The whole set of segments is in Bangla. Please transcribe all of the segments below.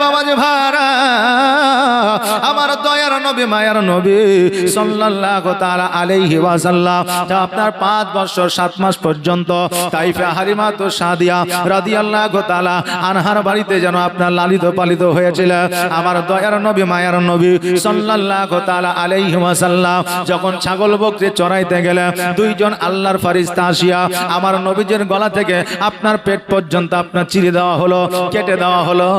বাবাজি ভাড়া আমার দয়ার নবী মায়ার নবী সাল্লাল্লাহু তাআলা আলাইহি ওয়াসাল্লাম আপনার 5 বছর 7 মাস পর্যন্ত তাইফে হালিমাতু সাদিয়া রাদিয়াল্লাহু তাআলা আনহার বাড়িতে যেন আপনার লালিত পালিত হয়েছিল। আমার দয়ার নবী মায়ার নবী সাল্লাল্লাহু তাআলা আলাইহি ওয়াসাল্লাম যখন ছাগল বকরি চড়াইতে গেলে দুইজন আল্লাহর ফেরেশতা আসিয়া আমার নবীজির গলা থেকে আপনার পেট পর্যন্ত আপনার চিরে দেওয়া হলো, কেটে দেওয়া হলো।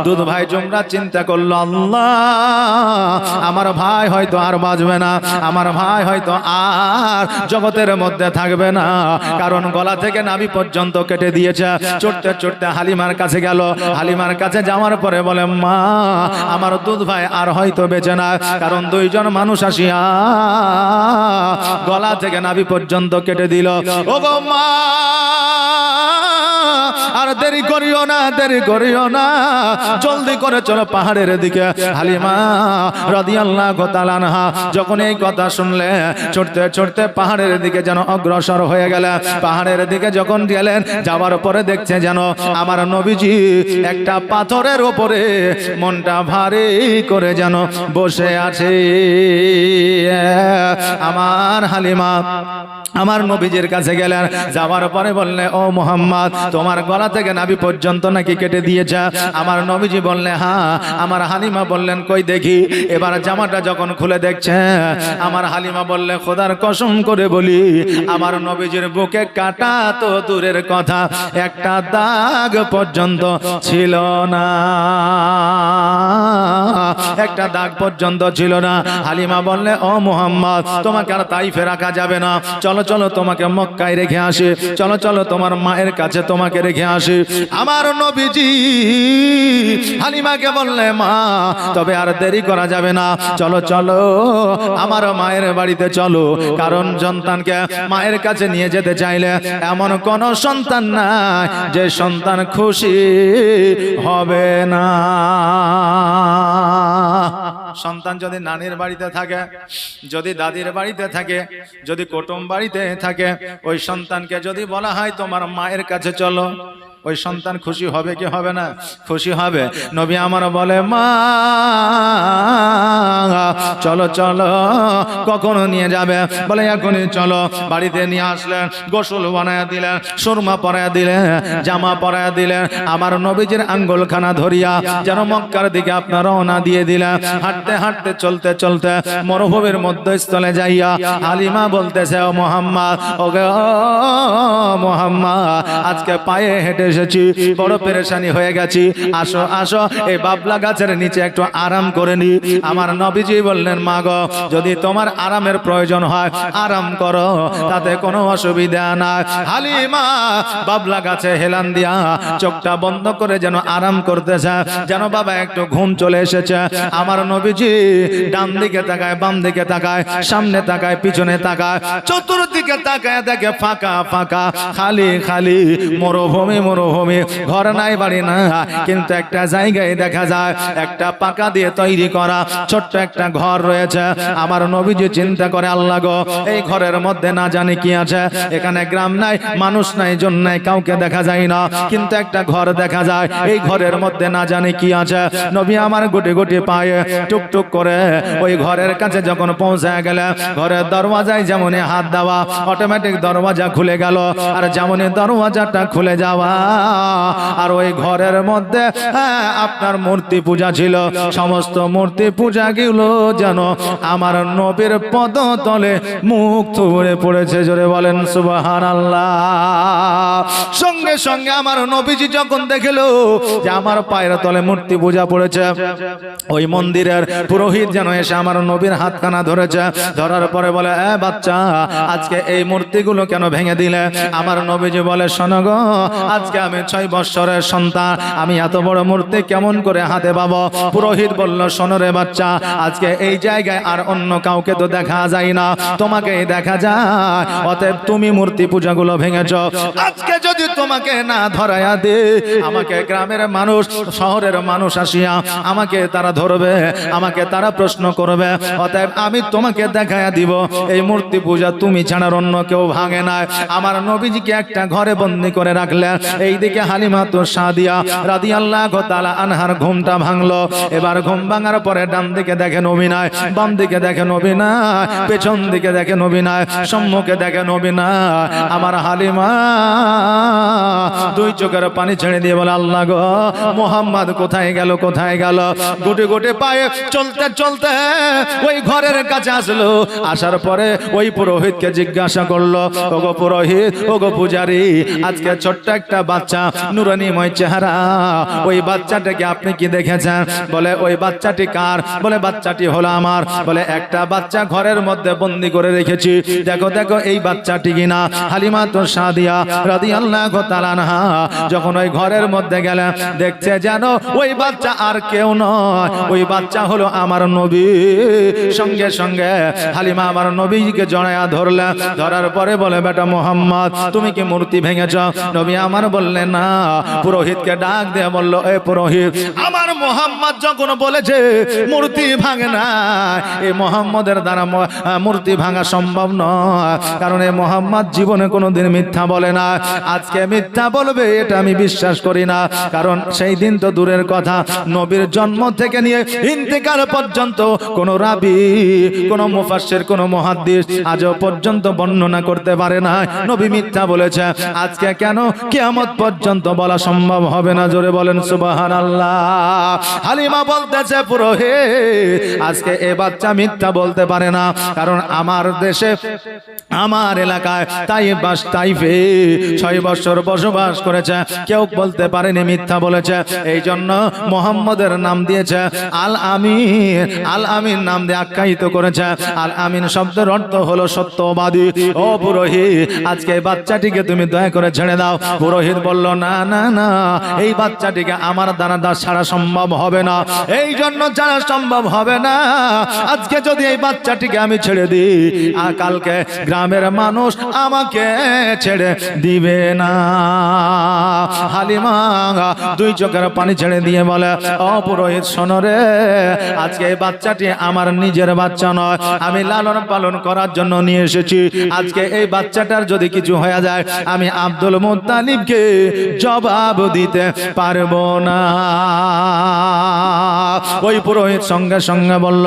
দুধ ভাই জুমরা চিন্তা করলো, আল্লাহ আমার ভাই হয়তো আর বাঁচবে না, আমার ভাই হয়তো আর জগতের মধ্যে থাকবে না, কারণ গলা থেকে নাভি পর্যন্ত কেটে দিয়েছে। চড়তে চড়তে হালিমার কাছে গেল। হালিমার কাছে যাওয়ার পরে বলে, মা আমার দুধ ভাই আর হয়তো বেঁচে না, কারণ দুইজন মানুষ আসিয়া গলা থেকে নাভি পর্যন্ত কেটে দিল। ও গো মা আর দেরি করিও না, দেরি করিও না, জলদি করে চলো পাহাড়ের দিকে। হালিমা রাদিয়াল্লাহু তাআলা আনহা যখন এই কথা শুনলে চড়তে চড়তে পাহাড়ের দিকে যেন অগ্রসর হয়ে গেল। পাহাড়ের দিকে যখন গেলেন, যাওয়ার পরে দেখছে যেন আমার নবীজি একটা পাথরের উপরে মনটা ভারী করে যেন বসে আছে। আমার হালিমা আমার নবীজির কাছে গেলেন, যাওয়ার পরে বললেন, ও মুহাম্মদ তোমার গলা থেকে নাভি পর্যন্ত নাকি কেটে দিয়েছে? আমার নবীজি বললেন, হ্যাঁ। আমার হালিমা বললেন, কই দেখি। এবার জামাটা যখন খুলে দেখছে, আমার হালিমা বললেন, খোদার কসম করে বলি আমার নবীজির বুকে কাটা তো দূরের কথা, একটা দাগ পর্যন্ত ছিল না, একটা দাগ পর্যন্ত ছিল না। হালিমা বললে, ও মুহাম্মদ তোমাকে আর তাইফে রাখা যাবে না, চলো চলো তোমাকে মক্কায় রেখে আসি, চলো চলো তোমার মায়ের কাছে তোমাকে রেখে আসি। আমার নবীজি হালিমাকে বললে, মা তবে আর দেরি করা যাবে না, চলো চলো আমার মায়ের বাড়িতে চলো, কারণ সন্তানকে মায়ের কাছে নিয়ে যেতে চাইলে এমন কোন সন্তান নাই যে সন্তান খুশি হবে না। সন্তান যদি নানির বাড়িতে থাকে, যদি দাদির বাড়িতে থাকে, যদি কুটুম বাড়িতে থাকে, ওই সন্তানকে যদি বলা হয় তোমার মায়ের কাছে চলো, ওই সন্তান খুশি হবে কি হবে না? খুশি হবে। নবী আমার বলে, মা চলো চলো, কখনো নিয়ে যাবে? বলে এখনই চলো। বাড়িতে নিয়ে আসলেন, গোসল বানায়া দিলেন, সুরমা পরায়া দিলেন, জামা পরায়া দিলেন। আমার নবীজির আঙ্গুলখানা ধরিয়া যেন মক্কার দিকে আপনার রওনা দিয়ে দিলেন। হাঁটতে হাঁটতে চলতে চলতে মরুভূমির মধ্যস্থলে যাইয়া হালিমা বলতেছে, ও মুহাম্মদ, ও গো মুহাম্মদ, আজকে পায়ে হেঁটে এসেছি, বড় পেরেশানি হয়ে গেছি, আসো আসো এই বাবলা গাছের নিচে একটু আরাম করে নি। আমার নবীজি বললেন, মা গো যদি তোমার আরামের প্রয়োজন হয় আরাম করো, তাতে কোনো অসুবিধা নাই। হালিমা বাবলা গাছে হেলান দিয়া চোখটা বন্ধ করে যেন আরাম করতেছে, যেন বাবা একটু ঘুম চলে এসেছে। আমার নবীজি ডান দিকে তাকায়, বাম দিকে তাকায়, সামনে তাকায়, পিছনে তাকায়, চতুর্দিকে তাকায়, দেখে ফাঁকা ফাঁকা, খালি খালি, মরুভূমি মরুভূমি, ঘর নাই বাড়ি না, কিন্তু একটা জায়গায় দেখা যায় একটা পাকা দিয়ে তৈরি করা ছোট্ট একটা ঘর রয়েছে। আমার নবীজি চিন্তা করে, আল্লাহ গো এই ঘরের মধ্যে না জানি কি আছে, এখানে গ্রাম নাই, মানুষ নাই, জন নাই, কাউকে দেখা যায় না, কিন্তু একটা ঘর দেখা যায়, এই ঘরের মধ্যে না জানি কি আছে। নবী আমার গুটি গুটি পায়ে টুকটুক করে ওই ঘরের কাছে যখন পৌঁছায় গেলে, ঘরের দরওয়াজায় যেমনই হাত দেওয়া অটোমেটিক দরওয়াজা খুলে গেল, আর যেমনই দরওয়াজাটা খুলে যাওয়া, আর ওই ঘরের মধ্যে আপনার মূর্তি পূজা ছিল, সমস্ত মূর্তি পূজা গুলো যেন আমার নবীর পদতলে মুখ থুবড়ে পড়েছে। জোরে বলেন সুবহানাল্লাহ। সঙ্গে সঙ্গে আমার নবীজি যখন দেখলো যে আমার পায়ের তলে মূর্তি পূজা পড়েছে, ওই মন্দিরের পুরোহিত যেন এসে আমার নবীর হাতখানা ধরেছে। ধরার পরে বলে, এ বাচ্চা, আজকে এই মূর্তিগুলো কেন ভেঙে দিলে? আমার নবীজি বলে, শোনো গো, আজকে আমি 6 বৎসরের সন্তান, আমি এত বড় মূর্তি কেমন করে হাতে পাবো? পুরোহিত বলল, শোনো রে বাচ্চা, আজকে এই জায়গায় আর অন্য কাউকে তো দেখা যায় না, তোমাকে দেখা যায়, অতএব তুমি মূর্তি পূজাগুলো ভেঙেছ। আজকে যদি তোমাকে না ধরায়া দে, আমাকে গ্রামের মানুষ, শহরের মানুষ আসিয়া আমাকে তারা ধরবে, আমাকে তারা প্রশ্ন করবে, অতএব আমি তোমাকে দেখায়া দিব এই মূর্তি পূজা তুমি ছাড়ার অন্য কেউ ভাঙে না। আমার নবীজিকে একটা ঘরে বন্দী করে রাখলেন। এইদিকে হালিমা তো সাদিয়া রাদিয়াল্লাহু তাআলা আনহার ঘুমটা ভাঙলো। এবার ঘুম ভাঙার পরে ডান দিকে দেখেন নবী নাই, বাম দিকে দেখেন নবী নাই, পেছন দিকে দেখেন নবী নাই, সম্মুখে দেখেন নবী নাই। আমার হালিমা দুই চোখের পানি ছেড়ে দিয়ে বলে, আল্লাহ গো, মুহাম্মদ কোথায় গেল, কোথায় গেল? গুটে গুটে পায়ে চলতে চলতে ওই ঘরের কাছে আসলো। আসার পরে ওই পুরোহিতকে জিজ্ঞাসা করলো, ওগো পুরোহিত, ওগো পূজারি, আজকে ছোট্ট একটা বাচ্চা, নুরানিময় চেহারা, ওই বাচ্চাটাকে আপনি কি দেখেছেন? বলে, ওই বাচ্চাটি কার? বলে, বাচ্চাটি হলো আমার। বলে, একটা বাচ্চা ঘরের মধ্যে বন্দি করে রেখেছি, দেখো দেখো এই বাচ্চাটি কিনা। হালিমা তো সাদিয়া রাদিয়াল্লাহু তাআলা আনহা যখন ওই ঘরের মধ্যে গেলেন, দেখছে যেন ওই বাচ্চা আর কেউ নয়, ওই বাচ্চা হলো আমার নবী। সঙ্গে সঙ্গে হালিমা আমার নবীকে জড়ায়া ধরলেন। ধরার পরে বলে, বেটা মুহাম্মদ, তুমি কি মূর্তি ভেঙেছ? নবী আমার বললেন না। পুরোহিতকে ডাক দিয়ে বলল, এ পুরোহিত, আমার মুহাম্মদ যখন বলেছে মূর্তি ভাঙে না, এই মুহাম্মদের দ্বারা মূর্তি ভাঙা সম্ভব নয়, কারণ এই মুহাম্মদ জীবনে কোনোদিন মিথ্যা বলে না। আজকে মিথ্যা বলবে এটা আমি বিশ্বাস করি না, কারণ সেই দিন তো দূরের কথা, নবীর জন্ম থেকে নিয়ে ইন্তেকাল পর্যন্ত কোন রাবী, কোন মুফাসসির, কোন মুহাদ্দিস আজও পর্যন্ত বর্ণনা করতে পারে না নবী মিথ্যা বলেছে। আজকে কেন কিয়ামত পর্যন্ত বলা সম্ভব হবে না? জোরে বলেন সুবহানাল্লাহ। হালিমা বলতেছে, পুরোহিত, আজকে এ বাচ্চা মিথ্যা বলতে পারে না, কারণ আমার দেশে, আমার এলাকায় তাইফে 6 বছর বসবাস করেছে, কেউ বলতে পারেনি মিথ্যা বলেছে। এই জন্য মুহাম্মদের নাম দিয়েছে আল আমিন। আল আমিন নাম দিয়ে আখ্যায়িত করেছে। আল আমিন শব্দের অর্থ হলো সত্যবাদী। ও পুরোহিত, আজকে এই বাচ্চাটিকে তুমি দয়া করে ছেড়ে দাও। পুরোহিত বলল, না না না, এই বাচ্চাটিকে আমার দ্বারা ছাড়া সম্ভব হবে না। এই জন্য ছাড়া সম্ভব হবে না। আজকে যদি এই বাচ্চাটিকে আমি ছেড়ে দিই, আর কালকে গ্রামের মানুষ আমাকে ছেড়ে দিবে না। হালিমা দুই চোখের পানি ছেড়ে দিয়ে বলে, ও পুরোহিত, শোনো রে, আজকে এই বাচ্চাটি আমার নিজের বাচ্চা নয়, আমি লালন পালন করার জন্য নিয়ে এসেছি। আজকে এই বাচ্চাটার যদি কিছু হয়ে যায়, আমি আব্দুল মুত্তালিবকে জবাব দিতে পারবো না। ওই পুরোহিত সঙ্গে সঙ্গে বলল,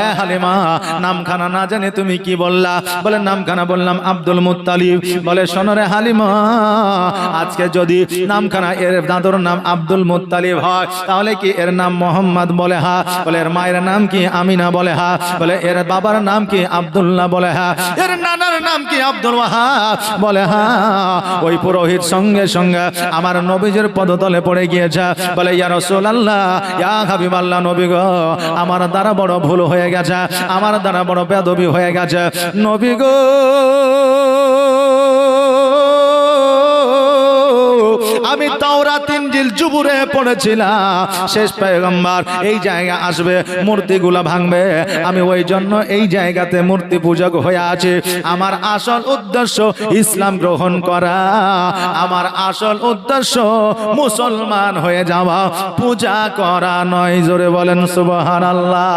এ হালিমা, নামখানা না জানি তুমি কি বললা? বলে, নামখানা বললাম আব্দুল মুত্তালিব। বলে, শোনো রে হালিমা, আজকে যদি নামখানা এর দাদুর নাম আব্দুল মুত্তালিব হয়, তাহলে কি এর নাম মোহাম্মদ? বলে, হ্যাঁ। বলে, এর মায়ের নাম কি? আমিনা। বলে, হ্যাঁ। বলে, এর বাবার নাম কি? আব্দুল্লাহ। বলে, হ্যাঁ। এর নানার নাম কি? আব্দুল ওয়াহাব। বলে, হ্যাঁ। ওই পুরোহিত সঙ্গে সঙ্গে আমার নবীজির পদতলে পড়ে গিয়েছে। বলে, ইয়া রাসূলুল্লাহ, ইয়া হাবিবাল্লাহ, নবী গো, আমার দ্বারা বড় ভুল হয়ে গেছে, আমার দ্বারা বড় বেয়াদবি হয়ে গেছে। নবী গো, আমি তাওরাত ইনজিল জুবুরে পড়েছিলাম, শেষ পয়গম্বর এই জায়গা আসবে, মূর্তিগুলা ভাঙবে, আমি ওই জন্য এই জায়গাতে মূর্তি পূজক হয়ে আছি। আমার আসল উদ্দেশ্য ইসলাম গ্রহণ করা, আমার আসল উদ্দেশ্য মুসলমান হয়ে যাওয়া, পূজা করা নয়। জোরে বলেন সুবহানাল্লাহ।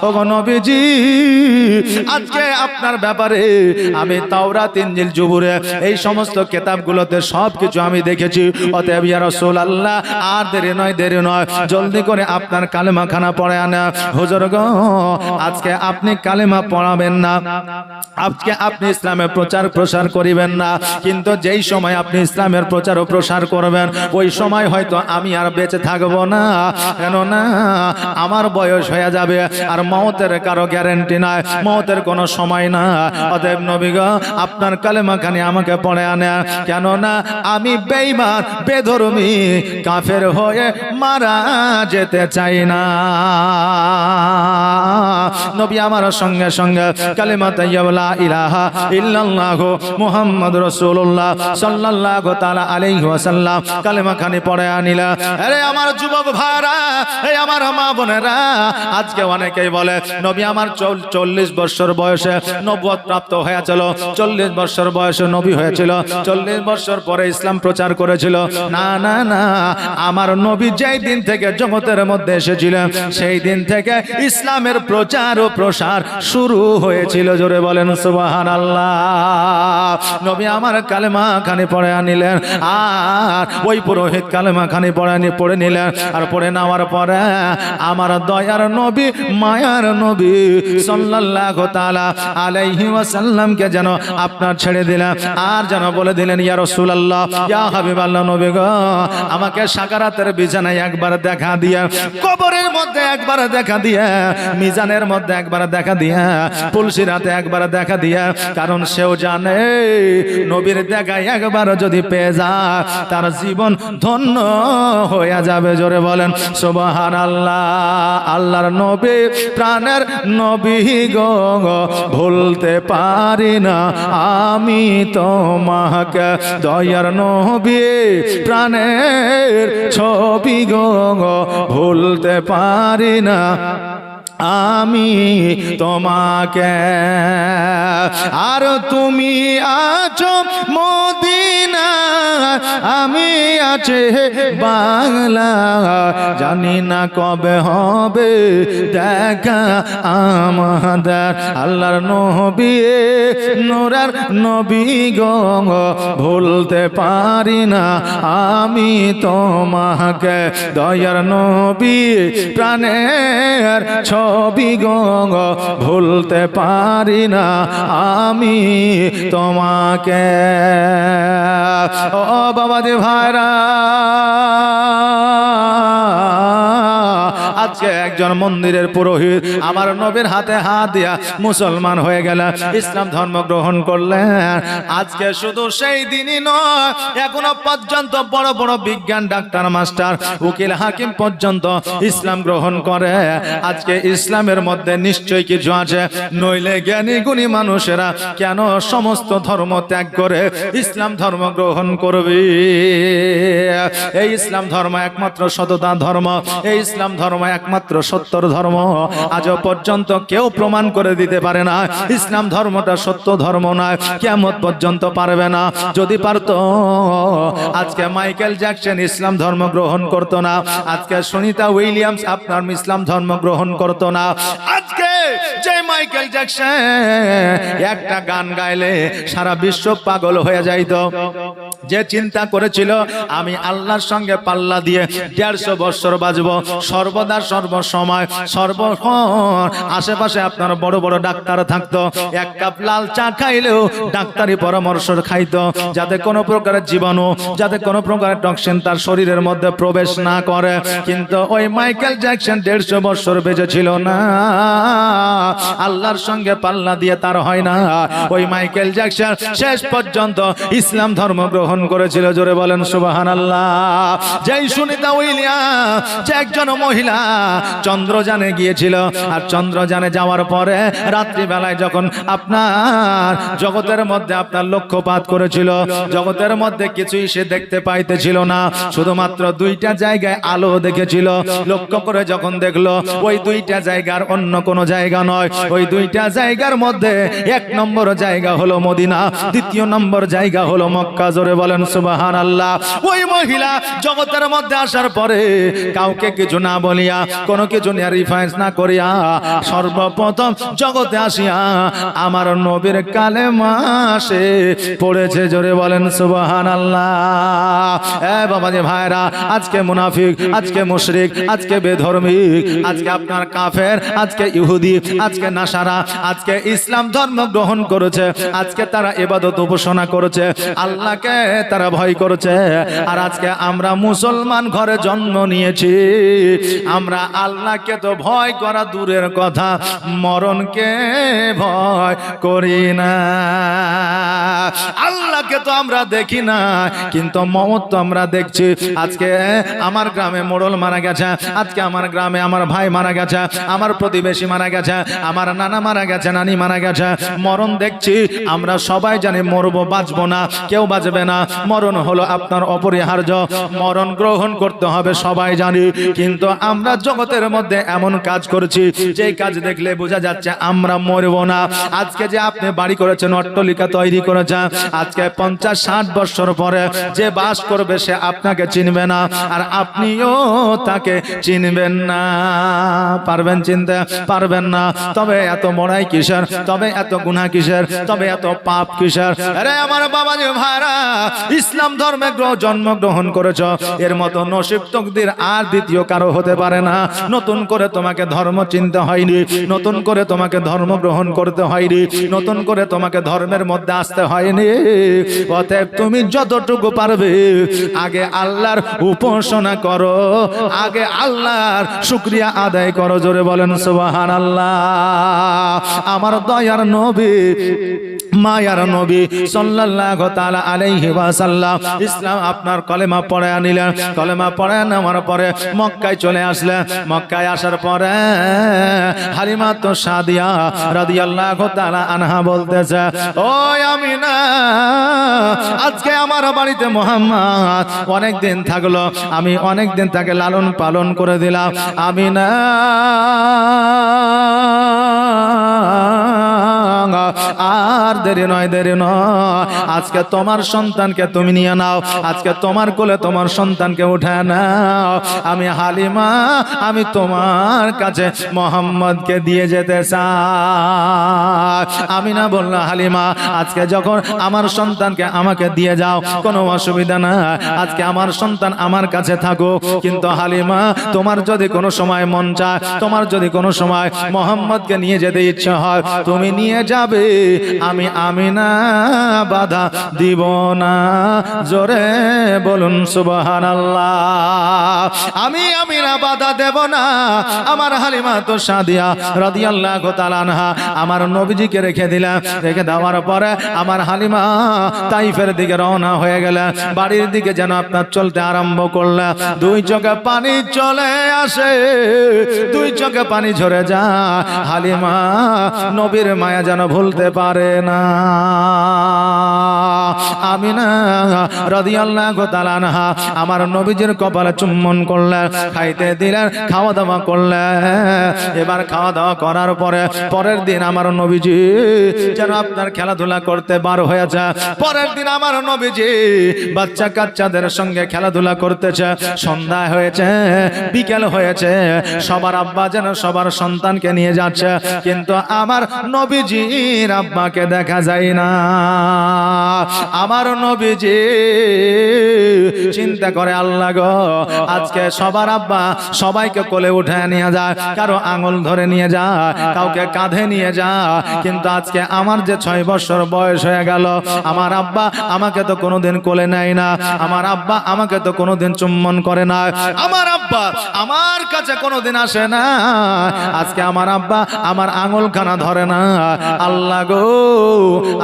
ওগো নবীজি, আজকে আপনার ব্যাপারে আমি তাওরাত ইনজিল জুবুরে এই সমস্ত কিতাবগুলোতে সবকিছু আমি দেখেছি। অতএব ইয়া রাসূলুল্লাহ, আর দেরি নয়, দেরি নয়, জলদি করে আপনার কালেমা খানা পড়ে আনা। হুজুর গো, আজকে আপনি কালেমা পড়াবেন না, আজকে আপনি ইসলামের প্রচার প্রসার করিবেন না, কিন্তু যেই সময় আপনি ইসলামের প্রচার ও প্রসার করবেন, ওই সময় হয়তো আমি আর বেঁচে থাকবো না, কেননা আমার বয়স হয়ে যাবে, আর মওতের কারো গ্যারান্টি নাই, মওতের কোনো সময় না। অতএব নবী গো, আপনার কালেমা খানি আমাকে পড়ে আনা, কেননা আমি বেঈমান, বেধর্মী, কাফের হয়ে মারা যেতে চাই না। নবী আমার সঙ্গে সঙ্গে কালেমা তাইয়্যিবা লা ইলাহা ইল্লাল্লাহু মুহাম্মাদুর রাসূলুল্লাহ সাল্লাল্লাহু তাআলা আলাইহি ওয়াসাল্লাম কালেমা খানি পড়ে আনিলা। আরে আমার যুবক ভাইরা, এই আমার মা বোনেরা, আজকে অনেকেই বলে নবী আমার 40 বছর বয়সে নবুয়ত প্রাপ্ত হয়েছিল, 40 বছর বয়সে নবী হয়েছিল, 40 বছর পরে ইসলাম প্রচার করেছিল। করেছিল? না না না, আমার নবী যেই দিন থেকে জগতের মধ্যে এসেছিলেন সেই দিন থেকে ইসলামের প্রচার ও প্রসার শুরু হয়েছিল। জোরে বলেন সুবহানাল্লাহ। নবী আমার কালেমা খানি পড়ে আনিলেন, আর ওই পুরোহিত কালেমা খানি পড়ে নিলেন। আর পড়ে নেওয়ার পরে আমার দয়ার নবী, মায়ার নবী সাল্লাল্লাহু তাআলা আলাইহি ওয়াসাল্লামকে যেন আপনার ছেড়ে দিলেন, আর যেন বলে দিলেন, ইয়া রাসূলুল্লাহ, ইয়া হাবিবাল্লাহ, নবী গো, আমাকে সাকারাতের বিছানায় একবার দেখা দিয়ে, কবরের মধ্যে একবার দেখা দিয়ে, মিজানের মধ্যে একবার দেখা দিয়ে, পুলসিরাতে একবার দেখা দিয়ে। কারণ সেও জানে নবীর দেখা একবার যদি পেয়ে যায় তার জীবন ধন্য হয়ে যাবে। জোরে বলেন সুবহানাল্লাহ। আল্লাহর নবী, প্রাণের নবী গো, ভুলতে পারি না আমি তোমাকে, দয়ার নবী, প্রাণের ছবি গো, ভুলতে পারি না আমি তোমাকে। আর তুমি আছো মদিনা, আমি আছে বাংলা, জানি না কবে হবে দেখা আমাদের। আল্লাহর নবী, নূরের নবী গো, ভুলতে পারি না আমি তোমাকে, দয়ার নবী, প্রাণের ছবি গো, ভুলতে পারি না আমি তোমাকে। ও বাবাজি ভাইরা, আজকে একজন মন্দিরের পুরোহিত আমার নবীর হাতে হাত দিয়া মুসলমান হয়ে গেলেন, ইসলাম ধর্ম গ্রহণ করলেন। আজকে শুধু সেই দিনই নয়, এখনো পর্যন্ত বড় বড় বিজ্ঞান, ডাক্তার, মাস্টার, উকিল, হাকিম পর্যন্ত ইসলাম গ্রহণ করে। আজকে ইসলামের মধ্যে নিশ্চয়ই কিছু আছে, নইলে জ্ঞানী গুণী মানুষেরা কেন সমস্ত ধর্ম ত্যাগ করে ইসলাম ধর্ম গ্রহণ করবে? এই ইসলাম ধর্ম একমাত্র সততা ধর্ম, এই ইসলাম ধর্ম একমাত্র সত্যর ধর্ম। আজও পর্যন্ত কেউ প্রমাণ করে দিতে পারে না ইসলাম ধর্মটা সত্য ধর্ম নয়, কিয়ামত পর্যন্ত পারবে না। যদি পারতো আজকে মাইকেল জ্যাকসন ইসলাম ধর্ম গ্রহণ করতো না, আজকে সুনিতা উইলিয়ামস আপনার ইসলাম ধর্ম গ্রহণ করতো না। আজকে যে মাইকেল জ্যাকসন একটা গান গাইলে সারা বিশ্ব পাগল হয়ে যাইতো, যে চিন্তা করেছিল আমি আল্লাহর সঙ্গে পাল্লা দিয়ে 150 বছর বাজবো, সর্বদা সর্বসময় সর্বক্ষণ আশেপাশে আপনার বড় বড় ডাক্তার থাকতো, এক কাপ লাল চা খাইলেও ডাক্তারি পরামর্শ খাইতো, যাতে কোনো প্রকারের জীবাণু, যাতে কোনো প্রকারের টক্সিন তার শরীরের মধ্যে প্রবেশ না করে। কিন্তু ওই মাইকেল জ্যাকসন 150 বছর বেঁচে ছিল না, আল্লাহর সঙ্গে পাল্লা দিয়ে তার হয় না। ওই মাইকেল জ্যাকসন শেষ পর্যন্ত ইসলাম ধর্ম গ্রহণ করেছিল। জোরে বলেন সুবহানাল্লাহ। যেই সুনিতা উইলিয়াম, যে একজন মহিলা চন্দ্রযানে গিয়েছিল, আর চন্দ্রযানে যাওয়ার পরে রাত্রি বেলায় যখন আপনার জগতের মধ্যে আপনার লক্ষ্যপাত করেছিল, জগতের মধ্যে কিছুই সে দেখতে পাইতেছিল না, শুধুমাত্র 2টা জায়গায় আলো দেখেছিল। লক্ষ্য করে যখন দেখলো ওই 2টা জায়গার অন্য কোনো জায়গা নয়, ওই 2টা জায়গার মধ্যে 1 নম্বর জায়গা হলো মদিনা, 2য় নম্বর জায়গা হলো মক্কা। জোরে বলেন সুবহানাল্লাহ। ওই মহিলা জগতের মধ্যে আসার পরে কাউকে কিছু না বলিয়া, কোনো কিছু নিয়ে রিফারেন্স না করিয়া, সর্বপ্রথম জগতে আসিয়া আমার নবীর কালেমা সে পড়েছে। জোরে বলেন সুবহানাল্লাহ। এ বাবাজি ভাইরা, আজকে মুনাফিক, আজকে মুশরিক, আজকে বেধর্মিক, আজকে আপনার কাফের, আজকে ইহুদি, আজকে নাসারা, আজকে ইসলাম ধর্ম গ্রহণ করেছে, আজকে তারা ইবাদত উপাসনা করেছে, আল্লাহকে তারা ভয় করেছে। আর আজকে আমরা মুসলমান ঘরে জন্ম নিয়েছি, আমরা আল্লাহকে তো ভয় করা দূরের কথা, মরণকে ভয় করি না। আল্লাহকে তো আমরা দেখি না, কিন্তু মওত তো আমরা দেখছি। আজকে আমার গ্রামে মোড়ল মারা গেছে, আজকে আমার গ্রামে আমার ভাই মারা গেছে, আমার প্রতিবেশী মারা গেছে, আমার নানা মারা গেছে, নানি মারা গেছে, মরণ দেখছি। আমরা সবাই জানি মরবো, বাঁচবো না, কেউ বাঁচবে না। না, মরণ হলো আপনার অপরিহার্য, মরণ গ্রহণ করতে হবে সবাই জানি। কিন্তু আমরা জগতের মধ্যে এমন কাজ করছি যে কাজ দেখলে বোঝা যাচ্ছে আমরা মরব না। আজকে যে আপনি বাড়ি করেছেন, অট্টালিকা তৈরি করেছেন, আজকে 50-60 বছর পরে যে বাস করবে সে আপনাকে চিনবে না, আর আপনিও তাকে চিনবেন না। পারবেন চিনতে? পারবেন না। তবে এত মরাই কিসের? তবে এত গুনাহ কিসের? তবে এত পাপ কিসের? আরে আমার বাবাজি ভাইরা, ইসলাম ধর্মে জন্মগ্রহণ করেছ, এর মতো নসিব তকদির আর দ্বিতীয় কারো হতে পারে না। নতুন করে তোমাকে ধর্ম চিনতে হয়নি, নতুন করে তোমাকে ধর্ম গ্রহণ করতে হয়নি, নতুন করে তোমাকে ধর্মের মধ্যে আসতে হয়নি। অতএব তুমি যতটুকু পারবে আগে আল্লাহর উপাসনা করো, আগে আল্লাহর শুকরিয়া আদায় করো। জোরে বলেন সুবহানাল্লাহ। আমার দয়ার নবী, মায়ার নবী সাল্লাল্লাহু তাআলা আলাইহি ওয়াসাল্লাম ইসলাম আপনার কলেমা পড়ে আনিলেন। কলেমা পড়ে নেওয়ার পরে মক্কায় চলে আসলেন। মক্কায় আসার পরে হালিমা তো সাদিয়া রাদিয়াল্লাহু তাআলা আনহা বলতেছে, ও আমিনা, আজকে আমার বাড়িতে মুহাম্মদ অনেক দিন থাকলো, আমি অনেক দিন তাকে লালন পালন করে দিলাম। আমিনা, আর দেরি নয়, দেরি নয়, আজকে তোমার সন্তানকে তুমি নিয়ে নাও, আজকে তোমার কোলে তোমার সন্তানকে উঠে নাও। আমি হালিমা, আমি তোমার কাছে মোহাম্মদকে দিয়ে যেতে চাই। আমি না বললাম, হালিমা, আজকে যখন আমার সন্তানকে আমাকে দিয়ে যাও, কোনো অসুবিধা না, আজকে আমার সন্তান আমার কাছে থাকো। কিন্তু হালিমা, তোমার যদি কোনো সময় মন চায়, তোমার যদি কোনো সময় মোহাম্মদকে নিয়ে যেতে ইচ্ছা হয়, তুমি নিয়ে যাবে, আমি আমিনা বাধা দিব না। জোরে বলুন সুবহানাল্লাহ। আমি আমিনা বাধা দেব না। আমার হালিমা তো সাদিয়া রাদিয়াল্লাহু তাআলা আনহা আমার নবীজিকে রেখে দিলেন। রেখে দেওয়ার পরে আমার হালিমা তাইফের দিকে রওনা হয়ে গেল। বাড়ির দিকে যেন আপনার চলতে আরম্ভ করলে দুই চোখে পানি চলে আসে, দুই চোখে পানি ঝরে যায়। হালিমা নবীর মায়া যেন ভুলতে পারে না। আমিনা রাদিয়াল্লাহু তাআলা আনহা আমার নবীজির কপালে চুম্বন করলেন, খাইতে দিলেন, খাওয়া দাওয়া করলেন। এবার খাওয়া দাওয়া করার পরে পরের দিন আমার নবীজি যেন আপনার খেলাধুলা করতে বার হয়েছে। পরের দিন আমার নবীজি বাচ্চা কাচ্চাদের সঙ্গে খেলাধুলা করতেছে। সন্ধ্যা হয়েছে, বিকেল হয়েছে, সবার আব্বা যেন সবার সন্তানকে নিয়ে যাচ্ছে, কিন্তু আমার নবীজির আব্বাকে দেখা যায় না। আমার নবীজি চিন্তা করে, আল্লাহ গো, আজকে সবার আব্বা সবাইকে কোলে উঠে নিয়ে যায়, কারো আঙুল ধরে নিয়ে যায়, কাউকে কাঁধে নিয়ে যায়, কিন্তু আজকে আমার যে 6 বছর বয়স হয়ে গেল, আমার আব্বা আমাকে তো কোনোদিন কোলে নেয় না, আমার আব্বা আমাকে তো কোনোদিন চুম্বন করে না, আমার আব্বা আমার কাছে কোনোদিন আসে না, আজকে আমার আব্বা আমার আঙুলখানা ধরে না। আল্লাহ গো,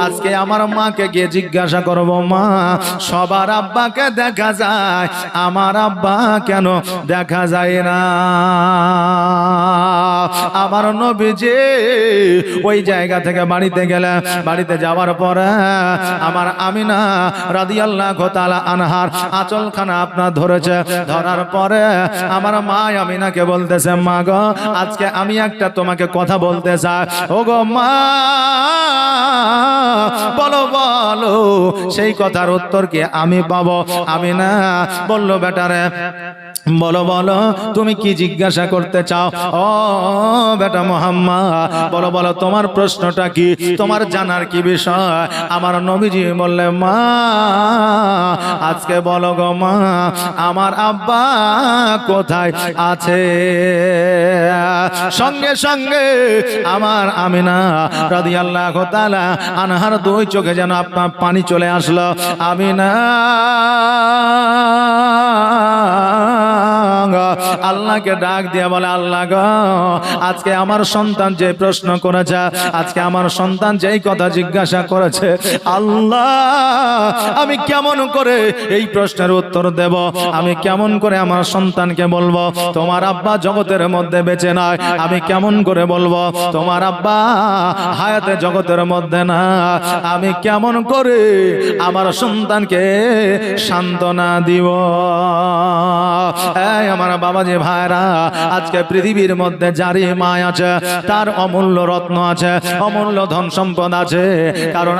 আজকে আমার মাকে গিয়ে জিজ্ঞাসা করব, মা, সবার আব্বাকে দেখা যায়, আমার আব্বা কেন দেখা যায় না? আমার নবীজি ওই জায়গা থেকে বাড়িতে গেলে, বাড়িতে যাওয়ার পরে আমার আমিনা রাদিয়াল্লাহু তাআলা আনহার আঁচলখানা আপনার ধরেছে। ধরার পরে আমার মা আমিনাকে বলতেছে, মা গো, আজকে আমি একটা তোমাকে কথা বলতে চাই। ও গো মা, বলো বলো, সেই কথার উত্তর কি আমি পাবো? আমিনা বলল, বেটারে বলো বলো, তুমি কি জিজ্ঞাসা করতে চাও? ও বেটা মুহাম্মদ, বলো বলো, তোমার প্রশ্নটা কি, তোমার জানার কি বিষয়? আমার নবীজি বললেন, মা, আজকে বলো গো মা, আমার আব্বা কোথায় আছে? সঙ্গে সঙ্গে আমার আমিনা রাদিয়াল্লাহু তাআলা আনহার দুই চোখে যেন আপনার পানি চলে আসলো। আমিনা আল্লাহকে ডাক দিয়ে বলে, আল্লাহ গো, আজকে আমার সন্তান যে প্রশ্ন করেছে, আজকে আমার সন্তান যেই কথা জিজ্ঞাসা করেছে, আল্লাহ আমি কেমন করে এই প্রশ্নের উত্তর দেব? আমি কেমন করে আমার সন্তানকে বলবো তোমার আব্বা জগতের মধ্যে বেঁচে নাই? আমি কেমন করে বলবো তোমার আব্বা হায়াতে জগতের মধ্যে না? আমি কেমন করে আমার সন্তানকে সান্ত্বনা দিব? এই আমার বাবাজি ভাইরা, আজকে পৃথিবীর মধ্যে যারই মায় আছে তার অমূল্য রত্ন আছে, অমূল্য ধন সম্পদ আছে। কারণ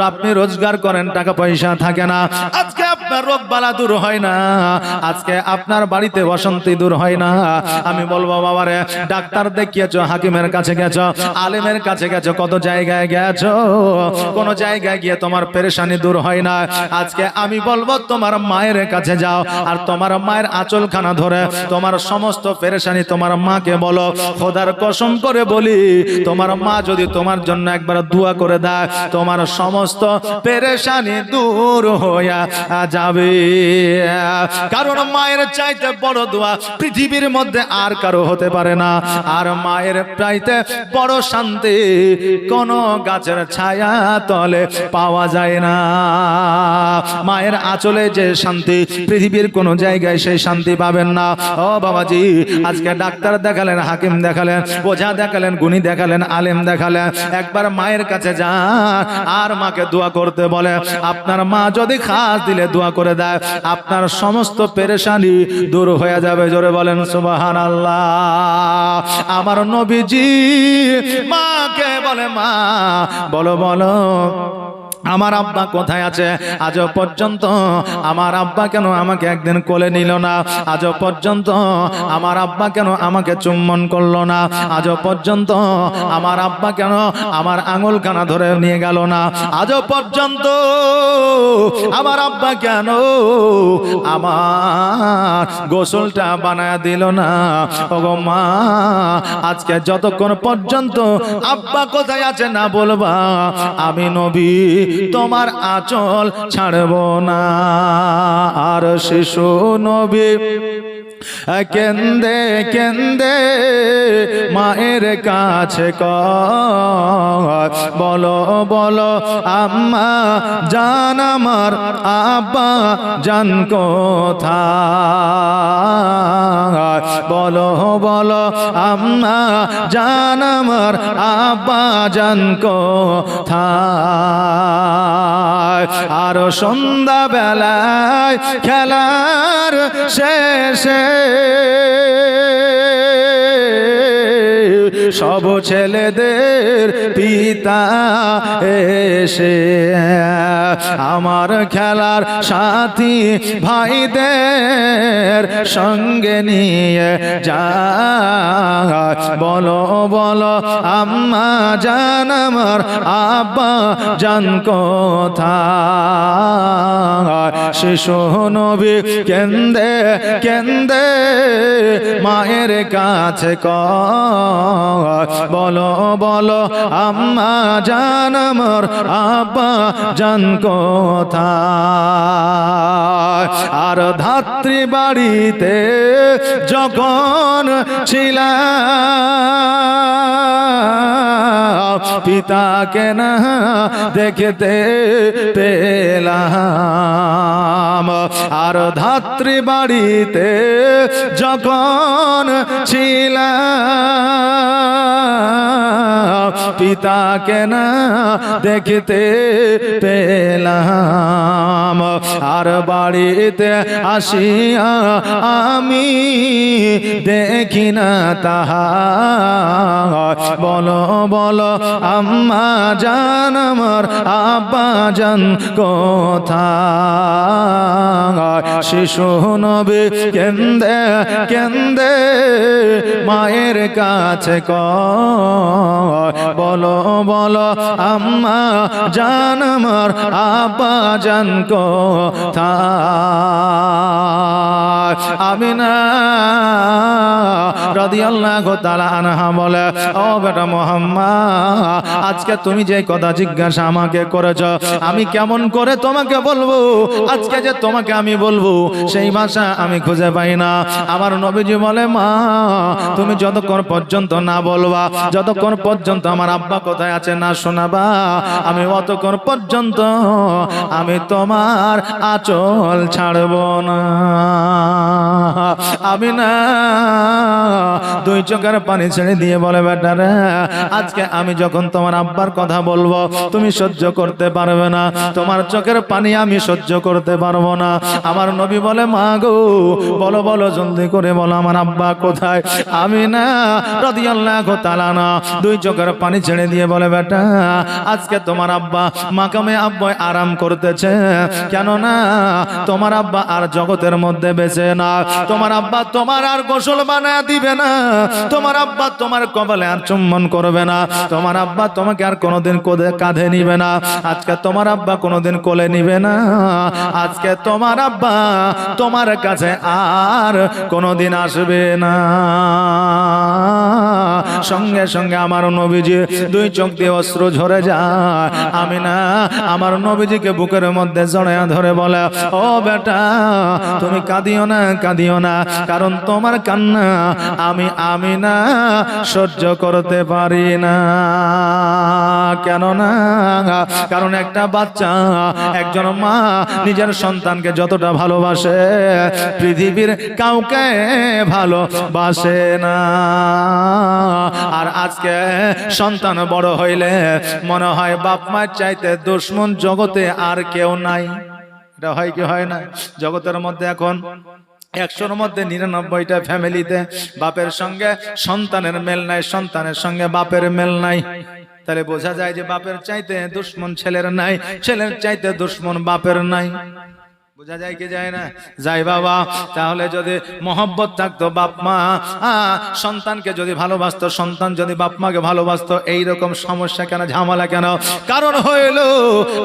আপনি রোজগার করেন, টাকা পয়সা থাকে না, আজকে আপনার রোগ বালা দূর হয় না, আজকে আপনার বাড়িতে অশান্তি দূর হয় না। আমি বলবো বাবারে, ডাক্তার দেখিয়েছো, হাকিমের কাছে গেছো, আলেমের কাছে গেছো, কত জায়গায় গেছো, কোন জায়গায় গিয়ে তোমার পেরেশানি দূর হয় না। আজকে আমি বলবো তোমার মায়ের কাছে যাও, আর তোমার মায়ের আঁচলখানা ধরে তোমার সমস্ত পেরেশানি তোমার মাকে বলো। খোদার কসম করে বলি, তোমার মা যদি তোমার জন্য একবার দোয়া করে দেয়, তোমার সমস্ত পেরেশানি দূর হয়ে যাবে। কারণ মায়ের চাইতে বড় দোয়া পৃথিবীর মধ্যে আর কারো হতে পারে না। আর মায়ের চাইতে বড় শান্তি কোন গাছের ছায়া তলে পাওয়া যায় না। মায়ের আঁচলে যে শান্তি পৃথিবীর কোন জায়গায় সেই শান্তি পাবেন না। ও বাবাজি, আজকে ডাক্তার দেখালেন, হাকিম দেখালেন, ওঝা দেখালেন, গুণী দেখালেন, আলেম দেখালেন, একবার মায়ের কাছে যান আর মাকে দোয়া করতে বলে। আপনার মা যদি খাস দিলে দোয়া করে দেয়, আপনার সমস্ত পেরেশানি দূর হয়ে যাবে। জোরে বলেন সুবহানাল্লাহ। আমার নবীজি মাকে বলে, মা বলো বলো আমার আব্বা কোথায় আছে? আজ পর্যন্ত আমার আব্বা কেন আমাকে একদিন কোলে নিল না? আজ পর্যন্ত আমার আব্বা কেন আমাকে চুম্বন করলো না? আজ পর্যন্ত আমার আব্বা কেন আমার আঙুলখানা ধরে নিয়ে গেল না? আজ পর্যন্ত আমার আব্বা কেন আমার গোসলটা বানায় দিল না? ওগো মা, আজকে যতক্ষণ পর্যন্ত আব্বা কোথায় আছে না বলবা, আমি নবী তোমার আঁচল ছাড়ব না। আর শিশু নবী কেন্দে কেন্দে মায়ের কাছে কয়, বলো বলো আম্মা জান আমার আব্বা জান কোথায়? বলো বলো আম্মা জান আমার আব্বা জান কোথায়? আর সন্ধ্যা বেলায় খেলার শেষে সব ছেলেদের পিতা এসে আমার খেলার সাথী ভাইদের সঙ্গে নিয়ে যায়। বলো বলো আম্মা জান আমার আব্বা জান কোথায়? শিশু নবী কেন্দে কেন্দে মায়ের কাছে কয়, বলো বলো আম্মা জান আমার আব্বা জান কোথায়? আর ধাত্রী বাড়িতে যখন ছিলাম পিতাকে না দেখতে পেলাম। আর ধাত্রী বাড়িতে যখন ছিলাম পিতাকে না দেখতে পেলাম। আর বাড়িতে আসিয়া আমি দেখি না তাহার। বলো বলো আম্মা জান আমার আব্বা জান কোথায়? শিশু নবী কেন্দে কেন্দে মায়ের কাছে বলো বলো আম্মা জান আমার আব্বা জান কোথায়? আমিনা রাদিয়াল্লাহু তাআলা আনহা বলে, ও বেটা মুহাম্মদ, আজকে তুমি যে কথা জিজ্ঞাসা আমাকে করেছো, আমি কেমন করে তোমাকে বলবো? আজকে যে তোমাকে আমি বলবো সেই ভাষা আমি খুঁজে পাই না। আমার নবীজি বলে, মা তুমি যতক্ষণ পর্যন্ত না বলবা, যতক্ষণ পর্যন্ত আমার আব্বা কোথায় আছে না শোনাবা, আমি অতক্ষণ পর্যন্ত আমি তোমার আঁচল ছাড়বো না। আমি না দুই চোখের পানি ছেড়ে দিয়ে বলে, বেটা রে, আজকে আমি যখন তোমার আব্বার কথা বলবো তুমি সহ্য করতে পারবে না, তোমার চোখের পানি আমি সহ্য করতে পারবো না। আমার নবী বলে, মা গো বলো বলো জলদি করে বলো আমার আব্বা কোথায়? আমি না রাদিয়াল্লাহু তাআলা না দুই চোখের পানি ছেড়ে দিয়ে বলে, বেটা আজকে তোমার আব্বা মাকামে আব্বা আরাম করতেছে, কেন না তোমার আব্বা আর জগতের মধ্যে বেঁচে না, তোমার আব্বা তোমার আর গোসল বানায় দিবে না, তোমার আব্বা তোমার কপালে আর চুম্বন করবে না, তোমার আব্বা তোমাকে আর কোনোদিন কাঁধে নিবে না, আজকে তোমার আব্বা কোনোদিন কোলে নিবে না, আজকে তোমার আব্বা তোমার কাছে আর কোনোদিন আসবে না। সঙ্গে সঙ্গে আমার নবীজি দুই চোখ দিয়ে অশ্রু ঝরে যায়। আমি না আমার নবীজিকে বুকের মধ্যে জড়ায়া ধরে বলে, ও বেটা তুমি কাঁদিও না, কাঁদিও না, কারণ তোমার কান্না আমি না সহ্য করতে পারি না। কেন না? কারণ একটা বাচ্চা, একজন মা নিজের সন্তানকে যতটা ভালোবাসে পৃথিবীর কাউকে ভালোবাসে না। আর আজকে সন্তান বড় হইলে মনে হয় বাপ মায়ের চাইতে দুশমন জগতে আর কেউ নাই। এটা হয় কি হয় না? জগতের মধ্যে এখন 100-র মধ্যে 99টা ফ্যামিলিতে বাপের সঙ্গে সন্তানের মেল নাই, সন্তানের সঙ্গে বাপের মেল নাই। তাহলে বোঝা যায় যে বাপের চাইতে দুশমন ছেলের নাই, ছেলের চাইতে দুশমন বাপের নাই। বোঝা যায় কি যায় না? যাই বাবা। তাহলে যদি মহব্বত থাকতো, বাপ মা সন্তানকে যদি ভালোবাসতো, সন্তান যদি বাপ মাকে ভালোবাসতো, এইরকম সমস্যা কেন, ঝামেলা কেন? কারণ হইল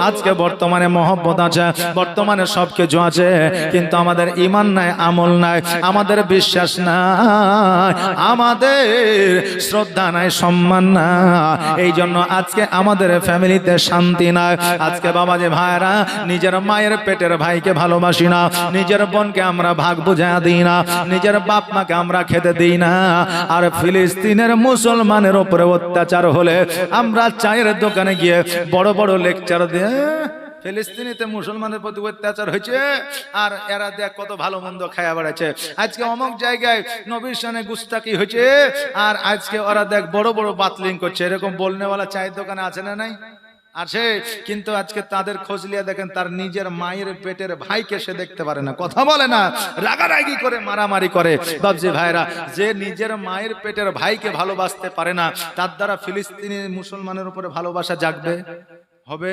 আজকে বর্তমানে মহব্বত আছে, বর্তমানে সবকিছু আছে, কিন্তু আমাদের ঈমান নাই, আমল নাই, আমাদের বিশ্বাস নাই, আমাদের শ্রদ্ধা নাই, সম্মান নাই। এই জন্য আজকে আমাদের ফ্যামিলিতে শান্তি নাই। আজকে বাবা যে ভাইরা নিজের মায়ের পেটের ভাইকে ভালোবাসি না, নিজের বোনকে আমরা ভাগ বুঝা দিই না, নিজের বাপ মাকে আমরা খেতে দিই না। আর ফিলিস্তিনের মুসলমানের উপরে অত্যাচার হলে আমরা চায়ের দোকানে গিয়ে বড় বড় লেকচার দিয়ে, ফিলিস্তিনিতে মুসলমানের প্রতি অত্যাচার হয়েছে আর এরা দেখ কত ভালো মন্দ খায়া বেড়াচ্ছে, আজকে অমুক জায়গায় নবীর শানে গুস্তাকি হয়েছে আর আজকে ওরা দেখ বড় বড় বাতলিং করছে। এরকম বলনেওয়ালা চায়ের দোকানে আছে না নাই? আছে। কিন্তু আজকে তাদের খোঁজ লিয়ে দেখেন, তার নিজের মায়ের পেটের ভাইকে সে দেখতে পারে না, কথা বলে না, রাগারাগি করে, মারামারি করে। বাবজি ভাইরা, যে নিজের মায়ের পেটের ভাইকে ভালোবাসতে পারে না, তার দ্বারা ফিলিস্তিনি মুসলমানের উপরে ভালোবাসা জাগবে? হবে?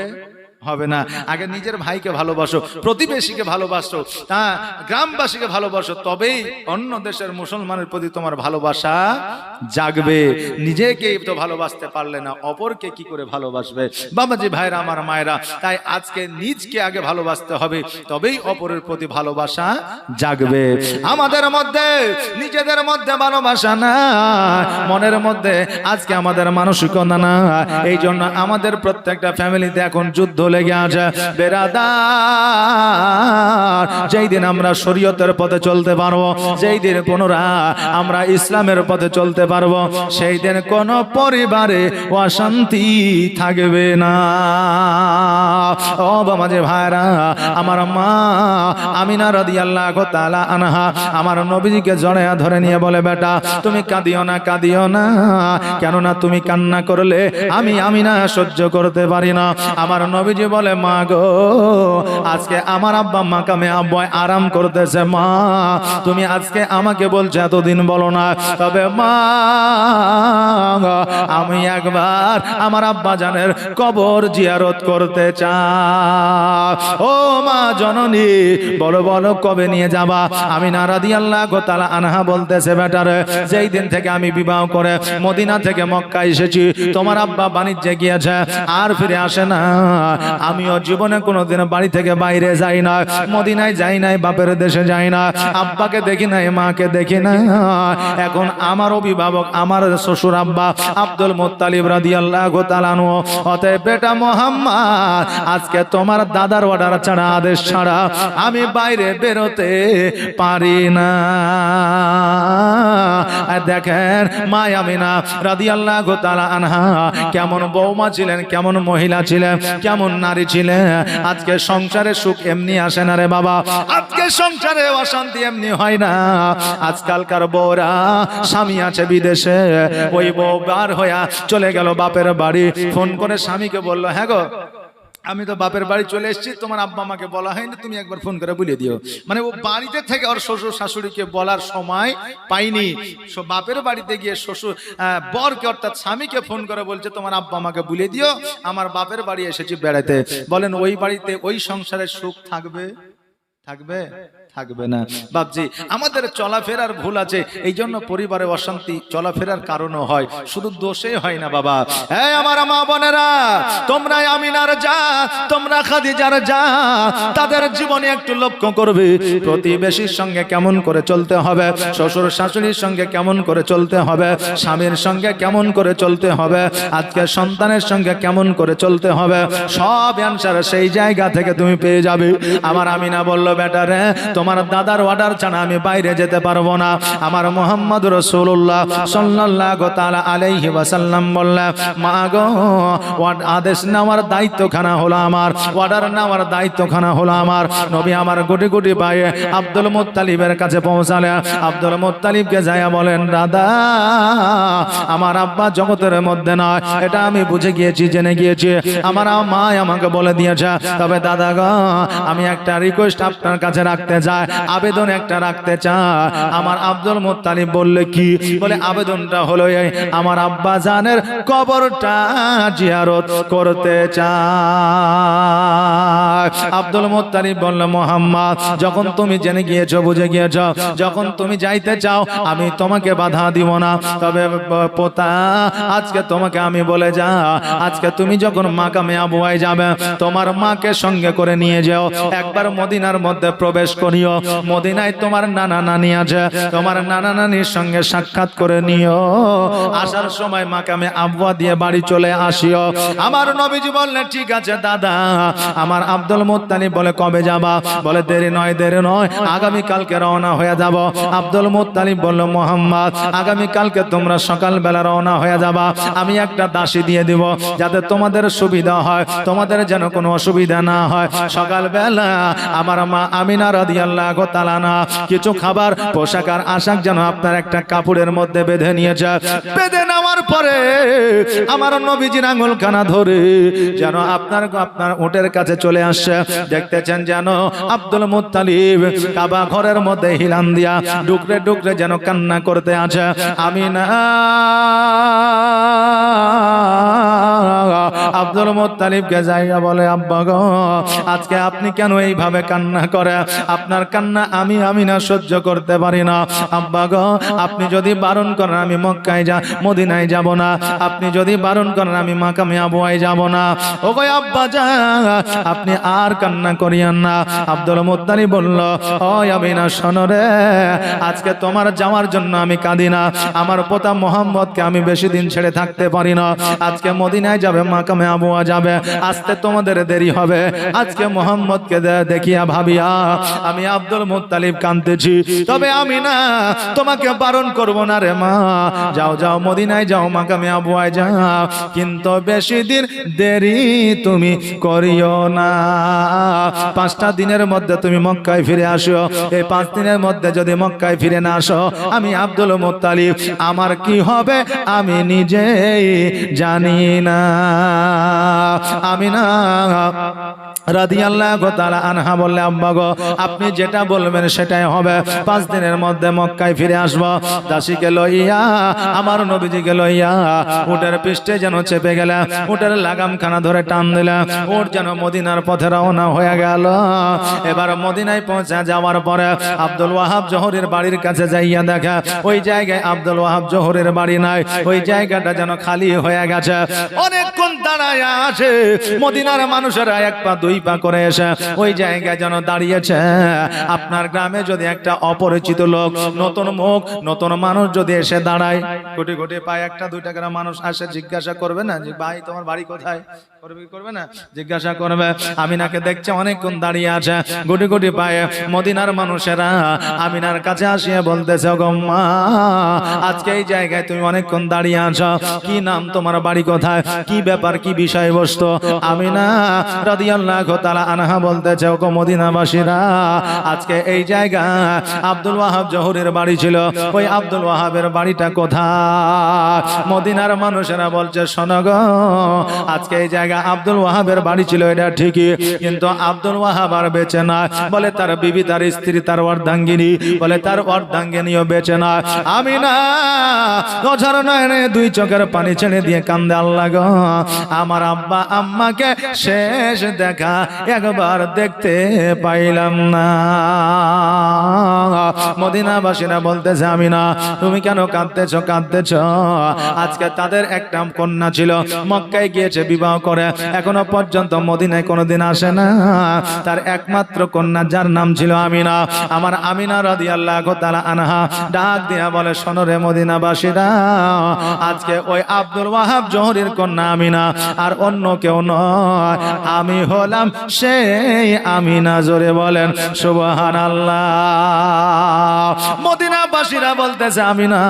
হবে না। আগে নিজের ভাইকে ভালোবাসো, প্রতিবেশীকে ভালোবাসো, হ্যাঁ, গ্রামবাসীকে ভালোবাসো, তবেই অন্য দেশের মুসলমানের প্রতি তোমার ভালোবাসা জাগবে। নিজেকে তো ভালোবাসতে পারলে না, অপরকে কি করে ভালোবাসবে? বাবাজি ভাইরা, আমার মায়েরা, তাই আজকে নিজকে আগে ভালোবাসতে হবে, তবেই অপরের প্রতি ভালোবাসা জাগবে। আমাদের মধ্যে, নিজেদের মধ্যে ভালোবাসা না, মনের মধ্যে আজকে আমাদের মানসিকতা না। এই জন্য আমাদের প্রত্যেকটা ফ্যামিলিতে এখন যুদ্ধ লেগে আছে। বেরাদার, যেই দিন আমরা শরীয়তের পথে চলতে পারবো, যেই দিন পুনরায় আমরা ইসলামের পথে চলতে পারবো, সেই দিন কোন পরিবারে অশান্তি থাকবে না। ও বাবা যে ভাইরা, আমার মা আমিনা রাদিয়াল্লাহু তাআলা আনহা আমার নবীজিকে জড়ায়া ধরে নিয়ে বলে, বেটা তুমি কাঁদিও না, কাঁদিও না, কেননা তুমি কান্না করলে আমি আমিনা সহ্য করতে পারি না। আমার নবী নবীজি বলে মা গো আজকে আমার আব্বা মাকামে আব্বায় আরাম করতেছে, মা তুমি আজকে আমাকে বলছো এতদিন বলো না, তবে মা আমি একবার আমার আব্বা জানের কবর জিয়ারত করতে চাই। ও মা জননী বলো বলো কবে নিয়ে যাবা? আমিনা রাদিয়াল্লাহু তাআলা আনহা বলতেছে বেটারে যেই দিন থেকে আমি বিবাহ করে মদিনা থেকে মক্কা এসেছি তোমার আব্বা বাণিজ্যে গিয়েছে আর ফিরে আসে না, আমিও জীবনে কোনোদিন বাড়ি থেকে বাইরে যাই না, মদিনায় যাই নাই, বাপের দেশে যাই না, আব্বাকে দেখি নাই, মাকে দেখি না। এখন আমার অভিভাবক আমার শ্বশুর আব্বা আব্দুল মুত্তালিব রাদিয়াল্লাহু তাআলা আনহু, অতএব বেটা মুহাম্মদ আজকে তোমার দাদার অর্ডার ছাড়া আদেশ ছাড়া আমি বাইরে বেরোতে পারি না। দেখেন মা আমিনা রাদিয়াল্লাহু তাআলা আনহা কেমন বৌমা ছিলেন, কেমন মহিলা ছিলেন, কেমন নারী ছিলেন। আজকে সংসারে সুখ এমনি আসে না রে বাবা, আজকে সংসারে অশান্তি এমনি হয় না। আজকালকার বউরা স্বামী আছে বিদেশে, ওই বউ বার হইয়া চলে গেল বাপের বাড়ি, ফোন করে স্বামীকে বলল হ্যাঁ গো আমি তো বাপের বাড়ি চলে এসেছি, তোমার আব্বা আমাকে বলা হয়নি, তুমি একবার ফোন করে বলে দিও। মানে ও বাড়িতে থেকে ওর শ্বশুর শাশুড়িকে বলার সময় পাইনি, বাপের বাড়িতে গিয়ে শ্বশুর বরকে অর্থাৎ স্বামীকে ফোন করে বলছে তোমার আব্বা আমাকে বলে দিও আমার বাপের বাড়ি এসেছি বেড়াতে। বলেন ওই বাড়িতে ওই সংসারের সুখ থাকবে? থাকবে? থাকবে না। বাপজি আমাদের চলাফেরার ভুল আছে, এই জন্য পরিবারে অশান্তি চলাফেরার কারণও হয়, শুধু দোষে হয় না বাবা। এই আমার মা বোনেরা তোমরা আমিনার যা তোমরা খাদিজার যা তাদের জীবনে একটু লক্ষ্য করবে, প্রতিবেশীর সঙ্গে কেমন করে চলতে হবে, শ্বশুর শাশুড়ির সঙ্গে কেমন করে চলতে হবে, স্বামীর সঙ্গে কেমন করে চলতে হবে, আজকে সন্তানের সঙ্গে কেমন করে চলতে হবে, সব অ্যানসার সেই জায়গা থেকে তুমি পেয়ে যাবে। আমার আমিনা বলল বেটা রে তোমার দাদার অর্ডার ছাড়া আমি বাইরে যেতে পারবো না। আমার মুহাম্মদ রাসূলুল্লাহ সাল্লাল্লাহু তাআলা আলাইহি ওয়াসাল্লাম বললেন মা গো আদেশ নেওয়ার দায়িত্বখানা হলো আমার, অর্ডার নেওয়ার দায়িত্বখানা হলো আমার। নবী আমার গুটি গুটি পায়ে আব্দুল মুত্তালিবের কাছে পৌঁছালেন, আব্দুল মুত্তালিবকে যাইয়া বলেন দাদা আমার আব্বা জগতের মধ্যে নয়, এটা আমি বুঝে গিয়েছি, জেনে গিয়েছি, আমার মা আমাকে বলে দিয়েছে, তবে দাদা গো আমি একটা রিকোয়েস্ট আপনার কাছে রাখতে চাই, আবেদন একটা রাখতে চাই। আমার আব্দুল মুত্তালিব বললে কি? বলে আবেদনটা হলো এই আমার আব্বা জানের কবরটা জিয়ারত করতে চাই। আব্দুল মুত্তালিব বলল মুহাম্মদ যখন তুমি জেনে গিয়েছো, বুঝে গিয়েছো, যখন তুমি যাইতে চাও আমি তোমাকে বাধা দিব না, তবে পোতা আজকে তোমাকে আমি বলে যা আজকে তুমি যখন মাকামে আবওয়ায় যাবে তোমার মাকে সঙ্গে করে নিয়ে যাও, একবার মদিনার মধ্যে প্রবেশ করিও, মদিনায় তোমার নানা নানি আছে, তোমার নানা নানির সঙ্গে সাক্ষাৎ করে নিও, আসার সময় মাকামে আবওয়া দিয়ে বাড়ি চলে আসিও। আমার নবীজি বললেন ঠিক আছে দাদা। আমার আব্দুল মুত্তালিব বলে কবে যাবা? বলে দেরি নয় দেরি নয়, আগামী কালকে রওনা হয়ে যাব। আব্দুল মুত্তালিব বলল মুহাম্মদ আগামী কালকে তোমরা সকাল বেলা রওনা হয়ে যাবা, আমি একটা দাসী দিয়ে দিব যাতে তোমাদের সুবিধা হয়, তোমাদের যেন কোনো অসুবিধা না হয়। সকাল বেলা আমার মা আমিনা রাদিয়াল্লাহু তাআলা আনহা কিছু খাবার পোশাক আর আশাক যেন আপনার একটা কাপড়ের মধ্যে বেঁধে নিয়েছে, বেঁধে নেওয়ার পরে আমার নবীজির আঙুলখানা ধরে যেন আপনার উটের কাছে চলে আসছে। দেখতেছেন যেন আব্দুল মুত্তালিব কাবা ঘরের মধ্যে হিলান দিয়া ডুকরে ডুকরে যেন কান্না করতে আছে। আমিনা আব্দুল মুত্তালিবকে যাইয়া বলে আব্বা গো আজকে আপনি কেন এইভাবে কান্না করে? আপনার কান্না আমি আমিনা সহ্য করতে পারি না। আব্বা গো আপনি যদি বারণ করেন আমি মক্কায় মদিনায় যাব না, আপনি যদি বারণ করেন আমি মাকামে আবওয়ায় যাব না। ও গো আব্বা জান আপনি আর কান্না করিয়েন না। আব্দুল মুত্তালিব বলল ও আমিনা শোনো রে, আজকে তোমার যাওয়ার জন্য আমি কাঁদি না, আমার পোতা মুহাম্মদকে আমি বেশি দিন ছেড়ে থাকতে পারি না। আজকে মদিনায় যাবে, মাকামে আবওয়া যাবে, আসতে তোমাদের দেরি হবে। আজকে মুহাম্মদকে দেখিয়া ভাবিয়া আমি আব্দুল মুত্তালিব কাঁদতেছি, তবে আমি না তোমাকে বারণ করব না রে মা, যাও যাও মদিনায় যাও, মাকামে আবওয়ায় যাও, কিন্তু বেশি দিন দেরি তুমি করিও না। 5টা দিনের মধ্যে তুমি মক্কায় ফিরে আসো, এই 5 দিনের মধ্যে যদি মক্কায় ফিরে না আসো আমি আব্দুল মুত্তালিব আমার কি হবে আমি নিজেই জানি না। আমিনা রাদিয়াল্লাহু তাআলা আনহা বললে, আব্বা গো, আপনি যেটা বলবেন সেটাই হবে। 5 দিনের মধ্যে মক্কায় ফিরে আসব। দাসীকে লইয়া, আমার নবীজিকে লইয়া উটের পৃষ্ঠে যেন চেপে গেলে, উটের লাগামখানা ধরে টান দিলে, উট যেন মদিনার পথে রওনা হয়ে গেল। এবার মদিনায় পৌঁছে যাওয়ার পরে আব্দুল ওয়াহাব জোহরের বাড়ির কাছে যাইয়া দেখে ওই জায়গায় আব্দুল ওয়াহাব জোহরের বাড়ি নাই, ওই জায়গাটা যেন খালি হয়ে গেছে। অনেকক্ষণ দাঁড়ায় আছে, মদিনার মানুষেরা 1 পা 2 পা করে এসে ওই জায়গায় যেন দাঁড়িয়েছে। আপনার গ্রামে যদি একটা অপরিচিত লোক, নতুন মুখ, নতুন মানুষ যদি এসে দাঁড়ায়, কোটি কোটি পায় 1-2 গ্রাম মানুষ আসে, জিজ্ঞাসা করবে না যে ভাই তোমার বাড়ি কোথায়? করবে না? জিজ্ঞাসা করবে। আমিনাকে দেখছে অনেকক্ষণ দাঁড়িয়ে আছে, গুটি গুটি পায়ে মদিনার মানুষেরা আমিনার কাছে আসিয়া বলতেছে, গো মা, আজকে এই জায়গায় তুমি অনেকক্ষণ দাঁড়িয়ে আছো, কি নাম তোমার, বাড়ি কোথায়, কি ব্যাপার, কি বিষয়বস্তু? আমিনা রাদিয়াল্লাহু তাআলা আনহা বলতেছে, গো মদিনাবাসীরা, আজকে এই জায়গা আব্দুল ওয়াহাব জোহরের বাড়ি ছিল, ওই আব্দুল ওয়াহাবের বাড়িটা কোথায়? মদিনার মানুষেরা বলছে, শোনো গো, আজকে এই জায়গা আব্দুল ওয়াহাবের বাড়ি ছিল, এটা ঠিকই, কিন্তু আব্দুল ওয়াহাব আর বেঁচে না। বলে তার বিবি, তার স্ত্রী, তার অর্ধাঙ্গিনী, বলে তার অর্ধাঙ্গিনীও বেঁচে না। আমিনা অঝর নয়নে 2 চোখের পানি ছেড়ে দিয়ে কান্দে, আল্লাহ গো, আমার আব্বা আম্মাকে শেষ দেখা একবার দেখতে পাইলাম না। মদিনাবাসীরা বলতেছে, আমিনা তুমি কেন কাঁদতেছো? আজকে তাদের একটা কন্যা ছিল, মক্কায় গিয়েছে বিবাহ করে, এখনো পর্যন্ত মদিনায় কোনোদিন আসে না। তার একমাত্র কন্যা, যার নাম ছিল আমিনা। আমার আমিনা রাদিয়াল্লাহু তাআলা আনহা ডাক দিয়া বলে, শোনো রে মদিনাবাসীরা, আজকে ওই আব্দুল ওয়াহাব জোহরের কন্যা আমিনা, আর অন্য কেউ নয়, আমি হলাম সেই আমিনা। জোরে বলেন সুবহানাল্লাহ। মদিনাবাসীরা বলতেছে, আমিনা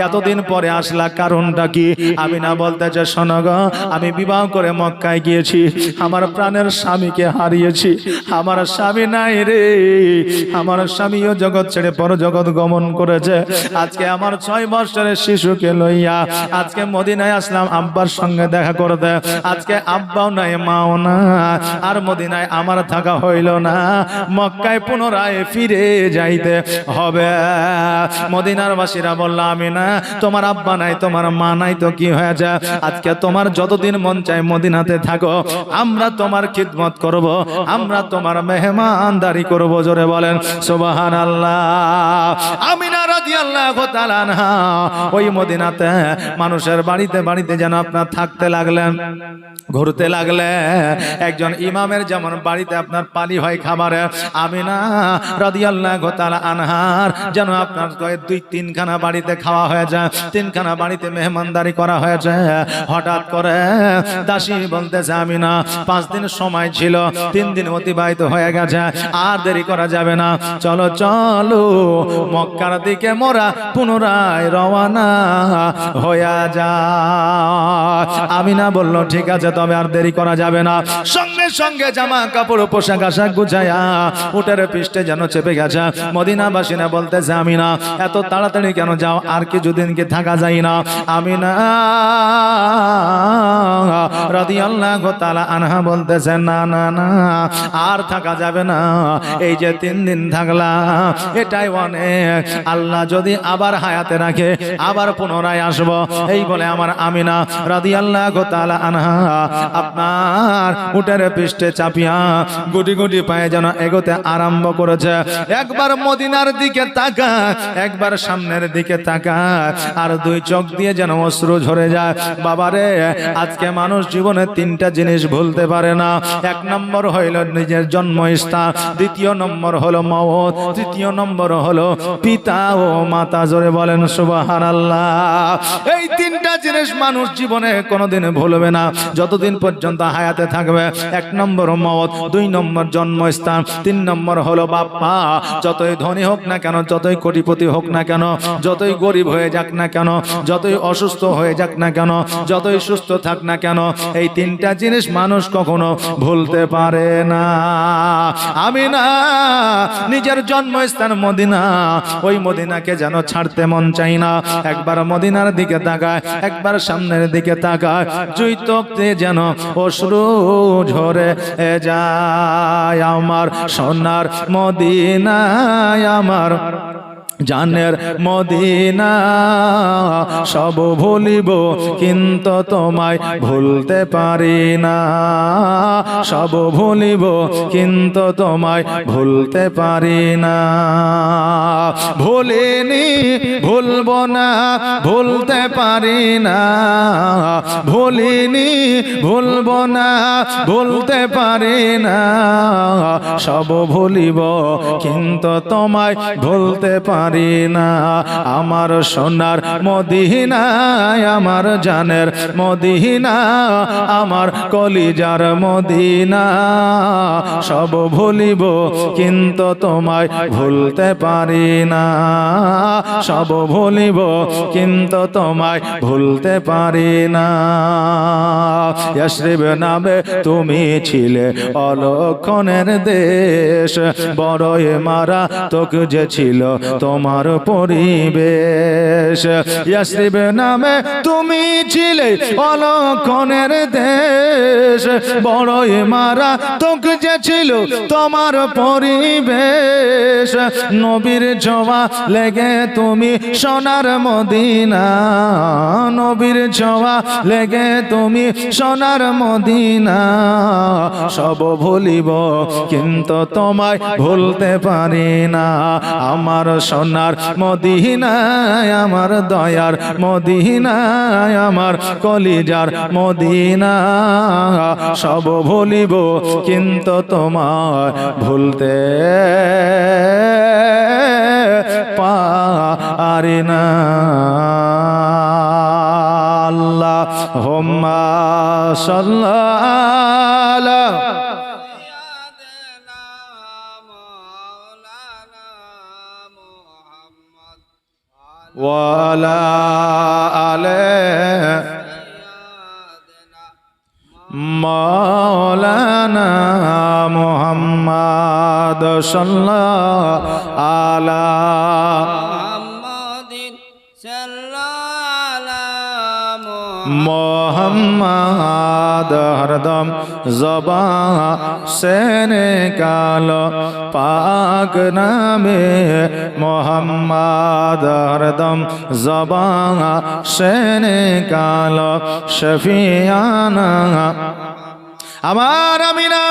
এতদিন পরে আসলা, কারণটা কি? আমিনা বলতেছে, শোনো গো, আমি বিবাহ করে মক্কায় গিয়েছি, আমার প্রাণের স্বামীকে হারিয়েছি, আমার স্বামী নাই রে, আমার স্বামীও জগৎ ছেড়ে পর জগৎ গমন করেছে। আজকে আমার 6 বছরের শিশুকে লইয়া আজকে মদিনায় আসলাম আব্বার সঙ্গে দেখা করতে। আজকে আব্বাও নাই, মাও না, আর মদিনায় আমার থাকা হইল না, মক্কায় পুনরায় ফিরে যাইতে হবে। মদিনার বাসীরা বলল, আমিনা তোমার আব্বা নাই, তোমার মা নাই, তো কি হয়েছে? আজকে তোমার যতদিন মন চায় মদিনাতে থাকো, আমরা তোমার খিদমত করব, আমরা তোমার মেহমানদারি করব। জোরে বলেন সুবহানাল্লাহ। আমিনা রাদিয়াল্লাহু তাআলা আনহা ওই মদিনাতে মানুষের বাড়িতে বাড়িতে যেন আপনার থাকতে লাগলেন, ঘুরতে লাগলে। একজন ইমামের যেমন বাড়িতে আপনার পালি হয় খাবারে, আমিনা রাদিয়াল্লাহু তাআলা আনহার যেন আপনার 2-3 খানা বাড়িতে খাওয়া হয়ে যায়, 3 খানা বাড়িতে মেহমানদারি করা হয়েছে। হঠাৎ করে দাসী বলতেছে, আমিনা 5 দিন সময় ছিল, 3 দিন অতিবাহিত হয়ে গেছে, আর দেরি করা যাবে না, চলো চলো মক্কার দিকে মোরা পুনরায় রওনা হয়ে যায়। আমিনা বলল, ঠিক আছে, তবে আর দেরি করা যাবে না। সঙ্গে সঙ্গে জামা কাপড় পোশাক আশাক গুছাইয়া উটের পৃষ্ঠে যেন চেপে গেছে। মদিনাবাসীরা বলতেছে, আমিনা এত তাড়াতাড়ি কেন যাও, আর কিছুদিন কি থাকা যায় না? আমিনা রাদিয়াল্লাহু তাআলা আনহা বলতেছে, না না না, আর থাকা যাবে না, এই যে 3 দিন থাকলাম এটাই অনেক, আল্লাহ যদি আবার হায়াতে রাখে আবার পুনরায় আসব। এই বলে আমার আমিনা রাদিয়াল্লাহু তাআলা আনহা আপনার উটের পৃষ্ঠে চাপিয়া গুটি গুটি পায়ে যেন এগোতে আরম্ভ করেছে। একবার মদিনার দিকে তাকা, একবার সামনের দিকে তাকা, আর 2 চোখ দিয়ে যেন অশ্রু ঝরে যায়। বাবারে, আজকে মানুষ জীবনে 3টা জিনিস ভুলতে পারে না। 1 নম্বর হইল নিজের জন্মস্থান, 2 নম্বর হলো মওত, 3 নম্বর হলো পিতা ও মাতা। জোরে বলেন সুবহানাল্লাহ। এই 3টা জিনিস মানুষ জীবনে কোনোদিন ভুলবে না যতদিন পর্যন্ত হায়াতে থাকবে। 1 নম্বর মওত, 2 নম্বর জন্মস্থান, 3 নম্বর হলো বাপ মা। যতই ধনী হোক না কেন, যতই কোটিপতি হোক না কেন, যতই গরিব হয়ে যাক না কেন, যতই অসুস্থ হয়ে যাক না কেন, যতই সুস্থ থাক না কেন, এই 3টা জিনিস মানুষ কখনো ভুলতে পারে না। আমি না নিজের জন্মস্থান মদিনা, ওই মদিনাকে যেন ছাড়তে মন চাই না। একবার মদিনার দিকে তাকায়, একবার সামনের দিকে তাকায়, দুই চোখে যেন অশ্রু ঝরে যায়। আমার সোনার মদিনায়, আমার জানের মদিনা, সব ভুলিব কিন্তু তোমায় ভুলতে পারি না। সব ভুলিব কিন্তু তোমায় ভুলতে পারি না। ভুলিনি ভুলব না, ভুলতে পারি না। ভুলিনি ভুলব না, ভুলতে পারি না। সব ভুলিব কিন্তু তোমায় ভুলতে পারি না। আমার সোনার মদিনায়, আমার জানের মদিনা, আমার কলিজার মদিনা, সব ভুলিব কিন্তু তোমায় ভুলতে পারি না। সব ভুলিব কিন্তু তোমায় ভুলতে পারি না। ইয়াসরিব নামে তুমি ছিলে অলক্ষণের দেশ, বড়ই মারা তোকে যে ছিল তোমার পরিবেশ। ইয়াসরিব নামে তুমি ছিলে অলক্ষণের দেশ, বড়ই মারা তোকে যে ছিল তোমার পরিবেশ। নবীর ছোঁয়া লেগে তুমি সোনার মদিনা, নবীর ছোঁয়া লেগে তুমি সোনার মদিনা। সব ভুলিব কিন্তু তোমায় ভুলতে পারি না। আমার সোনার মদিনায়, আমার দয়ার মদিনায়, আমার কলিজার মদিনা, সব ভুলিব কিন্তু তোমায় ভুলতে পারি না। আল্লাহুম্মা সাল্লি ওয়ালা আলে মাওলানা মুহাম্মদ সাল্লাল্লাহু আলা মুহাম্মাদিন সাল্লাল্লাহু মুহাম্মদ হরদম ज़बान से निकालो पाक नामे मोहम्मद हरदम ज़बान से निकालो शफियाना। আমার আমিনা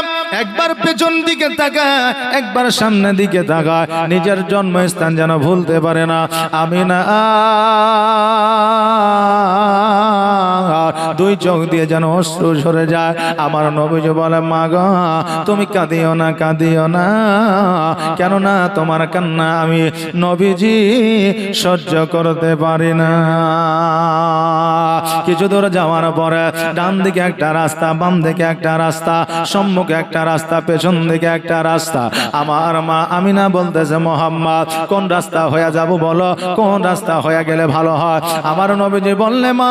একবার পেছন দিকে তাকায়, একবার সামনের দিকে তাকায়, নিজের জন্মস্থান যেন ভুলতে পারে না। আমিনা দুই চোখ দিয়ে যেন অশ্রু ঝরে যায়। আমার নবীজি বলে, মা গো তুমি কাঁদিও না, কাঁদিও না, কেননা তোমার কান্না আমি নবীজি সহ্য করতে পারি না। কিছু দূর যাওয়ার পরে ডান দিকে একটা রাস্তা, বাম দিকে একটা রাস্তা, সম্মুখে একটা রাস্তা, পেছন দিকে একটা রাস্তা। আমার মা আমিনা বলতেছে, মোহাম্মদ কোন রাস্তা হয়ে যাব বলো, কোন রাস্তা হয়ে গেলে ভালো হয়? আমার নবীজি বললে, মা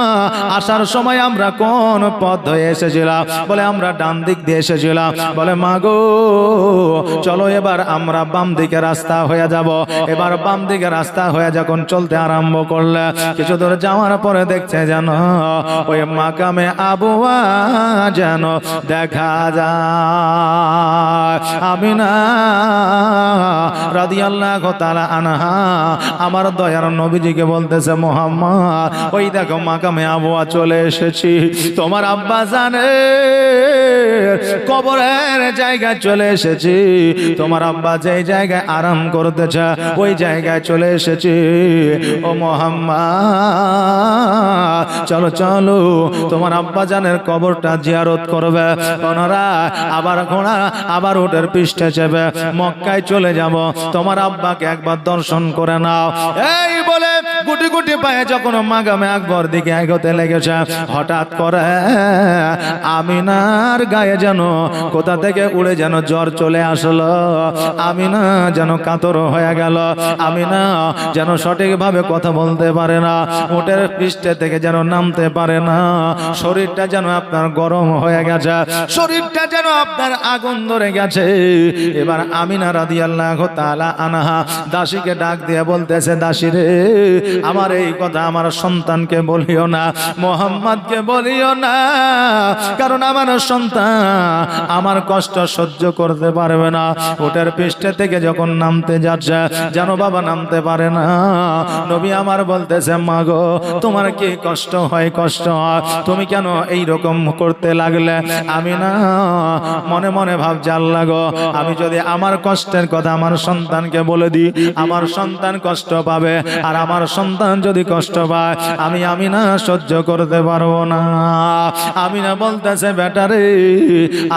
আসার সময় আমরা কোন পথ ধরে এসেছিলাম? বলে আমরা ডান দিক দিয়ে এসেছিলাম। বলে মা গো চলো এবার আমরা বাম দিকে রাস্তা হয়ে যাব। এবার বাম দিকে রাস্তা হয়ে যখন চলতে আরম্ভ করলে, কিছু দূর যাওয়ার পরে দেখছে যেন ওই মাকামে আবুয়া যেন দেখা যায়। আমিনা রাদিয়াল্লাহু তাআলা আনহা আমার দয়ার নবীজিকে বলতেছে, মুহাম্মদ ওই দেখো মাকামে আবুয়া চলে এসেছি, তোমার আব্বা জানে কবরের জায়গায় চলে এসেছি, তোমার আব্বা যে জায়গায় আরাম করতেছে ওই জায়গায় চলে এসেছি। ও মুহাম্মদ চলো চলো তোমার আব্বা জানের কবরটা জিয়ারত করবে। ওনারা আবার ঘোড়া আবার উটের পৃষ্ঠে চেপে মক্কায় চলে যাব, তোমার আব্বাকে একবার দর্শন করে নাও। এই বলে গুটি গুটি পায়ে যখন মাগামে আকবর দিকে এগোতে লেগেছে, হঠাৎ করে আমিনার গায়ে যেন কোথা থেকে উড়ে যেন জ্বর চলে আসলো। আমিনা যেন কাতর হয়ে গেল। আমিনা যেন সঠিকভাবে কথা বলতে পারে না, উটের পৃষ্ঠে থেকে যেন নামতে পারে না। শরীরটা যেন আপনার গরম হয়ে গেছে, শরীরটা যেন আপনার আগুন ধরে গেছে। এবার আমিনা রাদিয়াল্লাহু তাআলা আনহা দাসীকে ডাক দিয়ে বলতেছে, দাসী রে, আমার এই কথা আমার সন্তানকে বলিও না, মুহাম্মদকে বলিও না, কারণ আমার সন্তান আমার কষ্ট সহ্য করতে পারবে না। উটের পৃষ্ঠে থেকে যখন নামতে যাচ্ছে যেন বাবা নামতে পারে না। নবী আমার বলতেছে, মা গো, তোমার কি কষ্ট হয়? কষ্ট হয়, তুমি কেন এই রকম করতে লাগলে? আমি না মনে মনে ভাবছি, আল্লাহ গো, আমি যদি আমার কষ্টের কথা আমার সন্তানকে বলে দিই, আমার সন্তান কষ্ট পাবে, আর আমার সন্তান যদি কষ্ট পায় আমি না সহ্য করতে পারবো না। আমি না বলতেছে, বেটারে,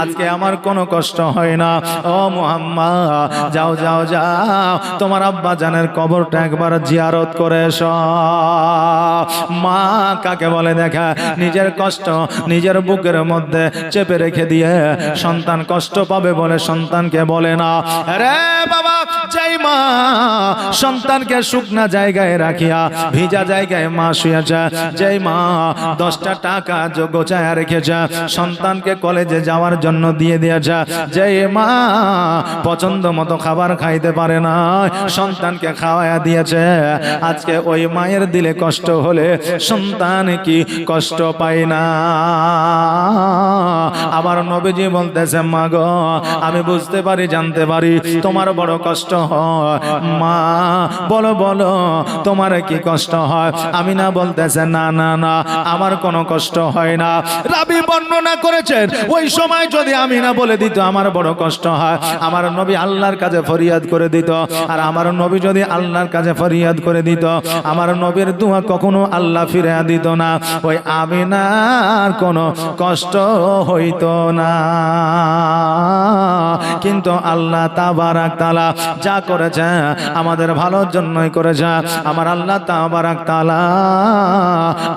আজকে আমার কোনো কষ্ট হয় না। ও মুহাম্মদ, যাও যাও যাও, তোমার আব্বা জানের কবরটা একবার জিয়ারত করে এসো। মা কাকে বলে দেখা, নিজের কষ্ট নিজের বুকের মধ্যে চেপে রেখে দিয়ে সন্তান কষ্ট পাবে বলে সন্তানকে বলে না। আরে বাবা, যাই মা সন্তানকে শুকনা জায়গায় রাখিয়া ভিজা জায়গায় মা শুয়েছে, যেই মা 10টা টাকা গোছায় রেখেছে সন্তানকে কলেজে যাওয়ার জন্য দিয়ে দিয়েছে, যেই মা পছন্দ মতো খাবার খাইতে পারে না সন্তানকে খাওয়ায়া দিয়েছে, আজকে ওই মায়ের দিলে কষ্ট হলে সন্তান কি কষ্ট পায় না? আমার নবীজি বলতেছে, মা গো, আমি বুঝতে পারি, জানতে পারি তোমার বড় কষ্ট হয়। মা বলো বলো, তোমার কি কষ্ট হয়? আমি না বলতেছে, না না না, আমার কোনো কষ্ট হয় না। রাবি বর্ণনা করেছেন, ওই সময় যদি আমি না বলে দিত আমার বড় কষ্ট হয়, আমার নবী আল্লাহর কাছে ফরিয়াদ করে দিত। আর আমার নবী যদি আল্লাহর কাছে ফরিয়াদ করে দিত, আমার নবীর দোয়া কখনো আল্লাহ ফিরে দিত না, ওই আমিনার কোনো কষ্ট হইতো না। কিন্তু আল্লাহ তাবারাক তাআলা যা করেছে আমাদের ভালোর জন্যই করেছে। আমার আল্লাহ তাবারাক তাআলা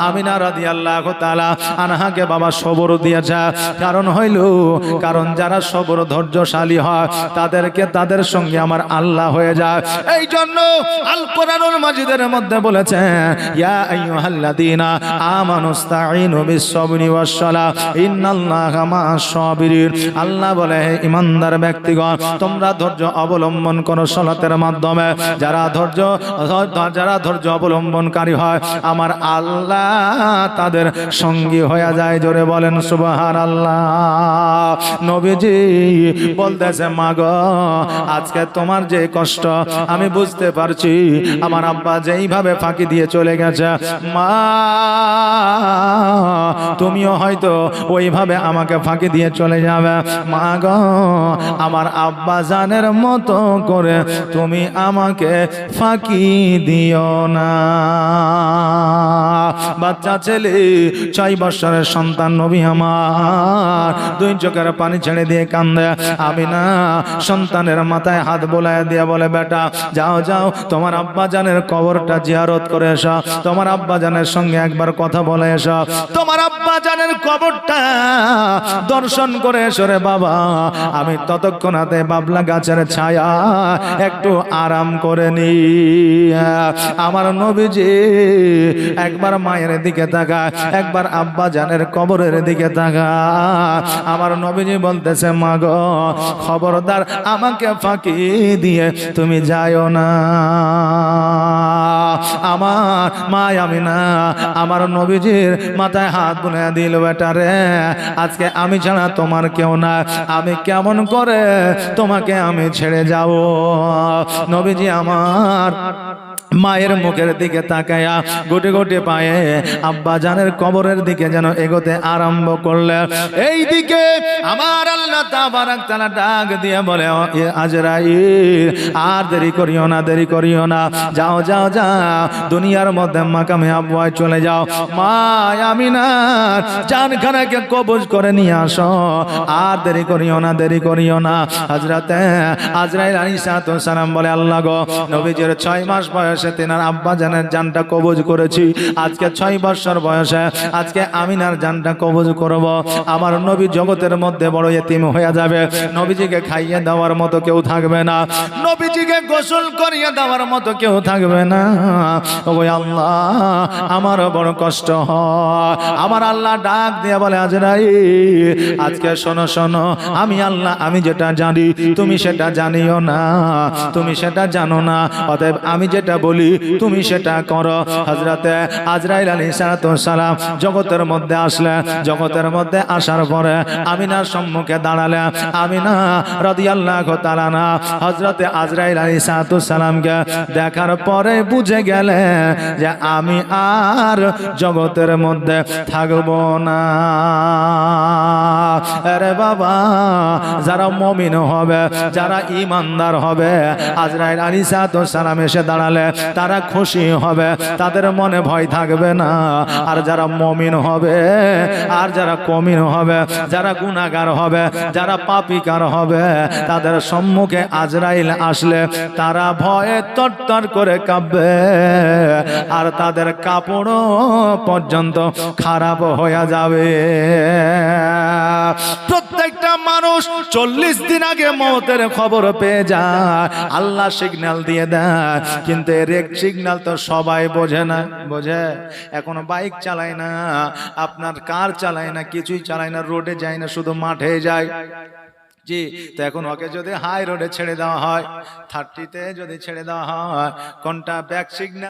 আমিনা রাদিয়াল্লাহু তাআলা আনহাকে বাবা সবর দিয়েছে। কারণ হইল, কারণ যারা সবর ধৈর্যশালী হয় তাদেরকে তাদের সঙ্গে আমার আল্লাহ হয়ে যায়। এই জন্য আল কোরআনুল মাজিদের মধ্যে বলেছে, ইয়া আইয়ুহাল্লাযীনা আমানুস্তাঈনু বিস-সাবরি ওয়াস-সালাহ ইন্নাল্লাহা মা'আস সাবিরিন। আল্লাহ বলে, হে ঈমানদার ব্যক্তিগণ, তোমরা ধৈর্য অবলম্বন করো সালাতের মাধ্যমে। যারা ধৈর্য অবলম্বনকারী হয় আমার আল্লাহ তাদের সঙ্গী হয়ে যায়। জোরে বলেন সুবহানাল্লাহ। নবীজি বলতেছে, মা গো, আজকে তোমার যে কষ্ট আমি বুঝতে পারছি। আমার আব্বা যেইভাবে ফাঁকি দিয়ে চলে গেছে, মা তুমিও হয়তো ওইভাবে আমাকে ফাঁকি দিয়ে চলে যাবে। মা গো, আমার আব্বা জানের মতো করে তুমি আমাকে ফাঁকি দিও না। বাচ্চা ছেলে 6 বছরের সন্তান নবী আমার 2 চোখের পানি ছেড়ে দিয়ে কান্দে। আমি না সন্তানের মাথায় হাত বোলায় দিয়ে বলে, বেটা যাও যাও, তোমার আব্বা জানের কবরটা জিয়ারত করে এসো, তোমার আব্বা জানের সঙ্গে একবার কথা বলে এসো, তোমার আব্বা জানের কবরটা দর্শন করে এসো রে বাবা। আমি ততক্ষণাতে বাবলা গাছের ছায়া একটু আরাম করে নি। আমার নবীজি একবার মায়ের দিকে তাকায়, একবার আব্বা জানের কবরের দিকে তাকায়। আমার নবীজি বলতেছে, মা গো, খবরদার আমাকে ফাঁকি দিয়ে তুমি যাও না। আমার মা আমিনা আমার নবীজির মাথায় হাত বুলিয়ে দিল, বেটা রে, আজকে আমি ছাড়া তোমার কেউ না, আমি কেমন করে তোমাকে আমি ছেড়ে যাব? নবীজি আমার মায়ের মুখের দিকে তাকায়া গোটে গোটে পায়ে আব্বা জানের কবরের দিকে যেন এগোতে আরম্ভ করলে, এই দিকে আমার আল্লাহ তাবারাক তাআলা ডাক দিয়ে বলে, আজরাইল, আর দেরি করিও না, দেরি করিও না, যাও যাও যাও, দুনিয়ার মধ্যে মাকামে আবওয়ায় চলে যাও, মা আমিনার জানখানাকে কবজ করে নিয়ে আসো, আর দেরি করিও না, দেরি করিও না। হযরতে আজরাইল আলাইহিস সালাম বলে, আল্লাহ গো, নবীজির 6 মাস বয়স বয়সে তেনার আব্বা জানের জানটা কবজ করেছি, আজকে 6 বছর বয়সে আজকে আমিনার জানটা কবজ করব। আমার নবী জগতের মধ্যে বড় এতিম হয়ে যাবে, নবীজিকে খাইয়ে দেওয়ার মতো কেউ থাকবে না, নবীজিকে গোসল করিয়ে দেওয়ার মতো কেউ থাকবে না। ওগো আল্লাহ, আমার বড় কষ্ট হয়। আমার আল্লাহ ডাক দিয়ে বলে, আজরাইল আজকে শোনো শোনো, আমি আল্লাহ আমি যেটা জানি তুমি সেটা জানিও না, তুমি সেটা জানো না, অতএব আমি যেটা বলি তুমি সেটা করো। হযরতে আজরাইল আলাইহিস সালাম জগতের মধ্যে আসলেন, জগতের মধ্যে আসার পরে আমিনার সম্মুখে দাঁড়ালেন। আমিনা রাদিয়াল্লাহু তাআলা না হযরতে আজরাইল আলাইহিস সালামকে দেখার পরে বুঝে গেলেন যে আমি আর জগতের মধ্যে থাকবো না। আরে বাবা, যারা মুমিন হবে, যারা ঈমানদার হবে, আজরাইল আলাইহিস সালাম এসে দাঁড়ালে তারা খুশি হবে, তাদের মনে ভয় থাকবে না। আর যারা মুমিন হবে আর যারা কমিন হবে, যারা গুনাহগার হবে, যারা পাপীকার হবে, তাদের সম্মুখে আজরাইল আসলে তারা ভয়ে তরতর করে কাঁপবে, আর তাদের কাপড় পর্যন্ত খারাপ হয়ে যাবে। প্রত্যেকটা মানুষ 40 দিন আগে মওতের খবর পেয়ে যায়, আল্লাহ সিগন্যাল দিয়ে দেয়, কিন্তু এর এক সিগন্যাল তো সবাই বোঝে না। বোঝে? এখনো বাইক চালায় না, আপনার কার চালায় না, কিছুই চালায় না, রোডে যায় না, শুধু মাঠে যায়। জি, তো এখন ওকে যদি হাই রোডে ছেড়ে দেওয়া হয়, 30-তে যদি ছেড়ে দেওয়া হয়, কোনটা ব্যাক সিগন্যাল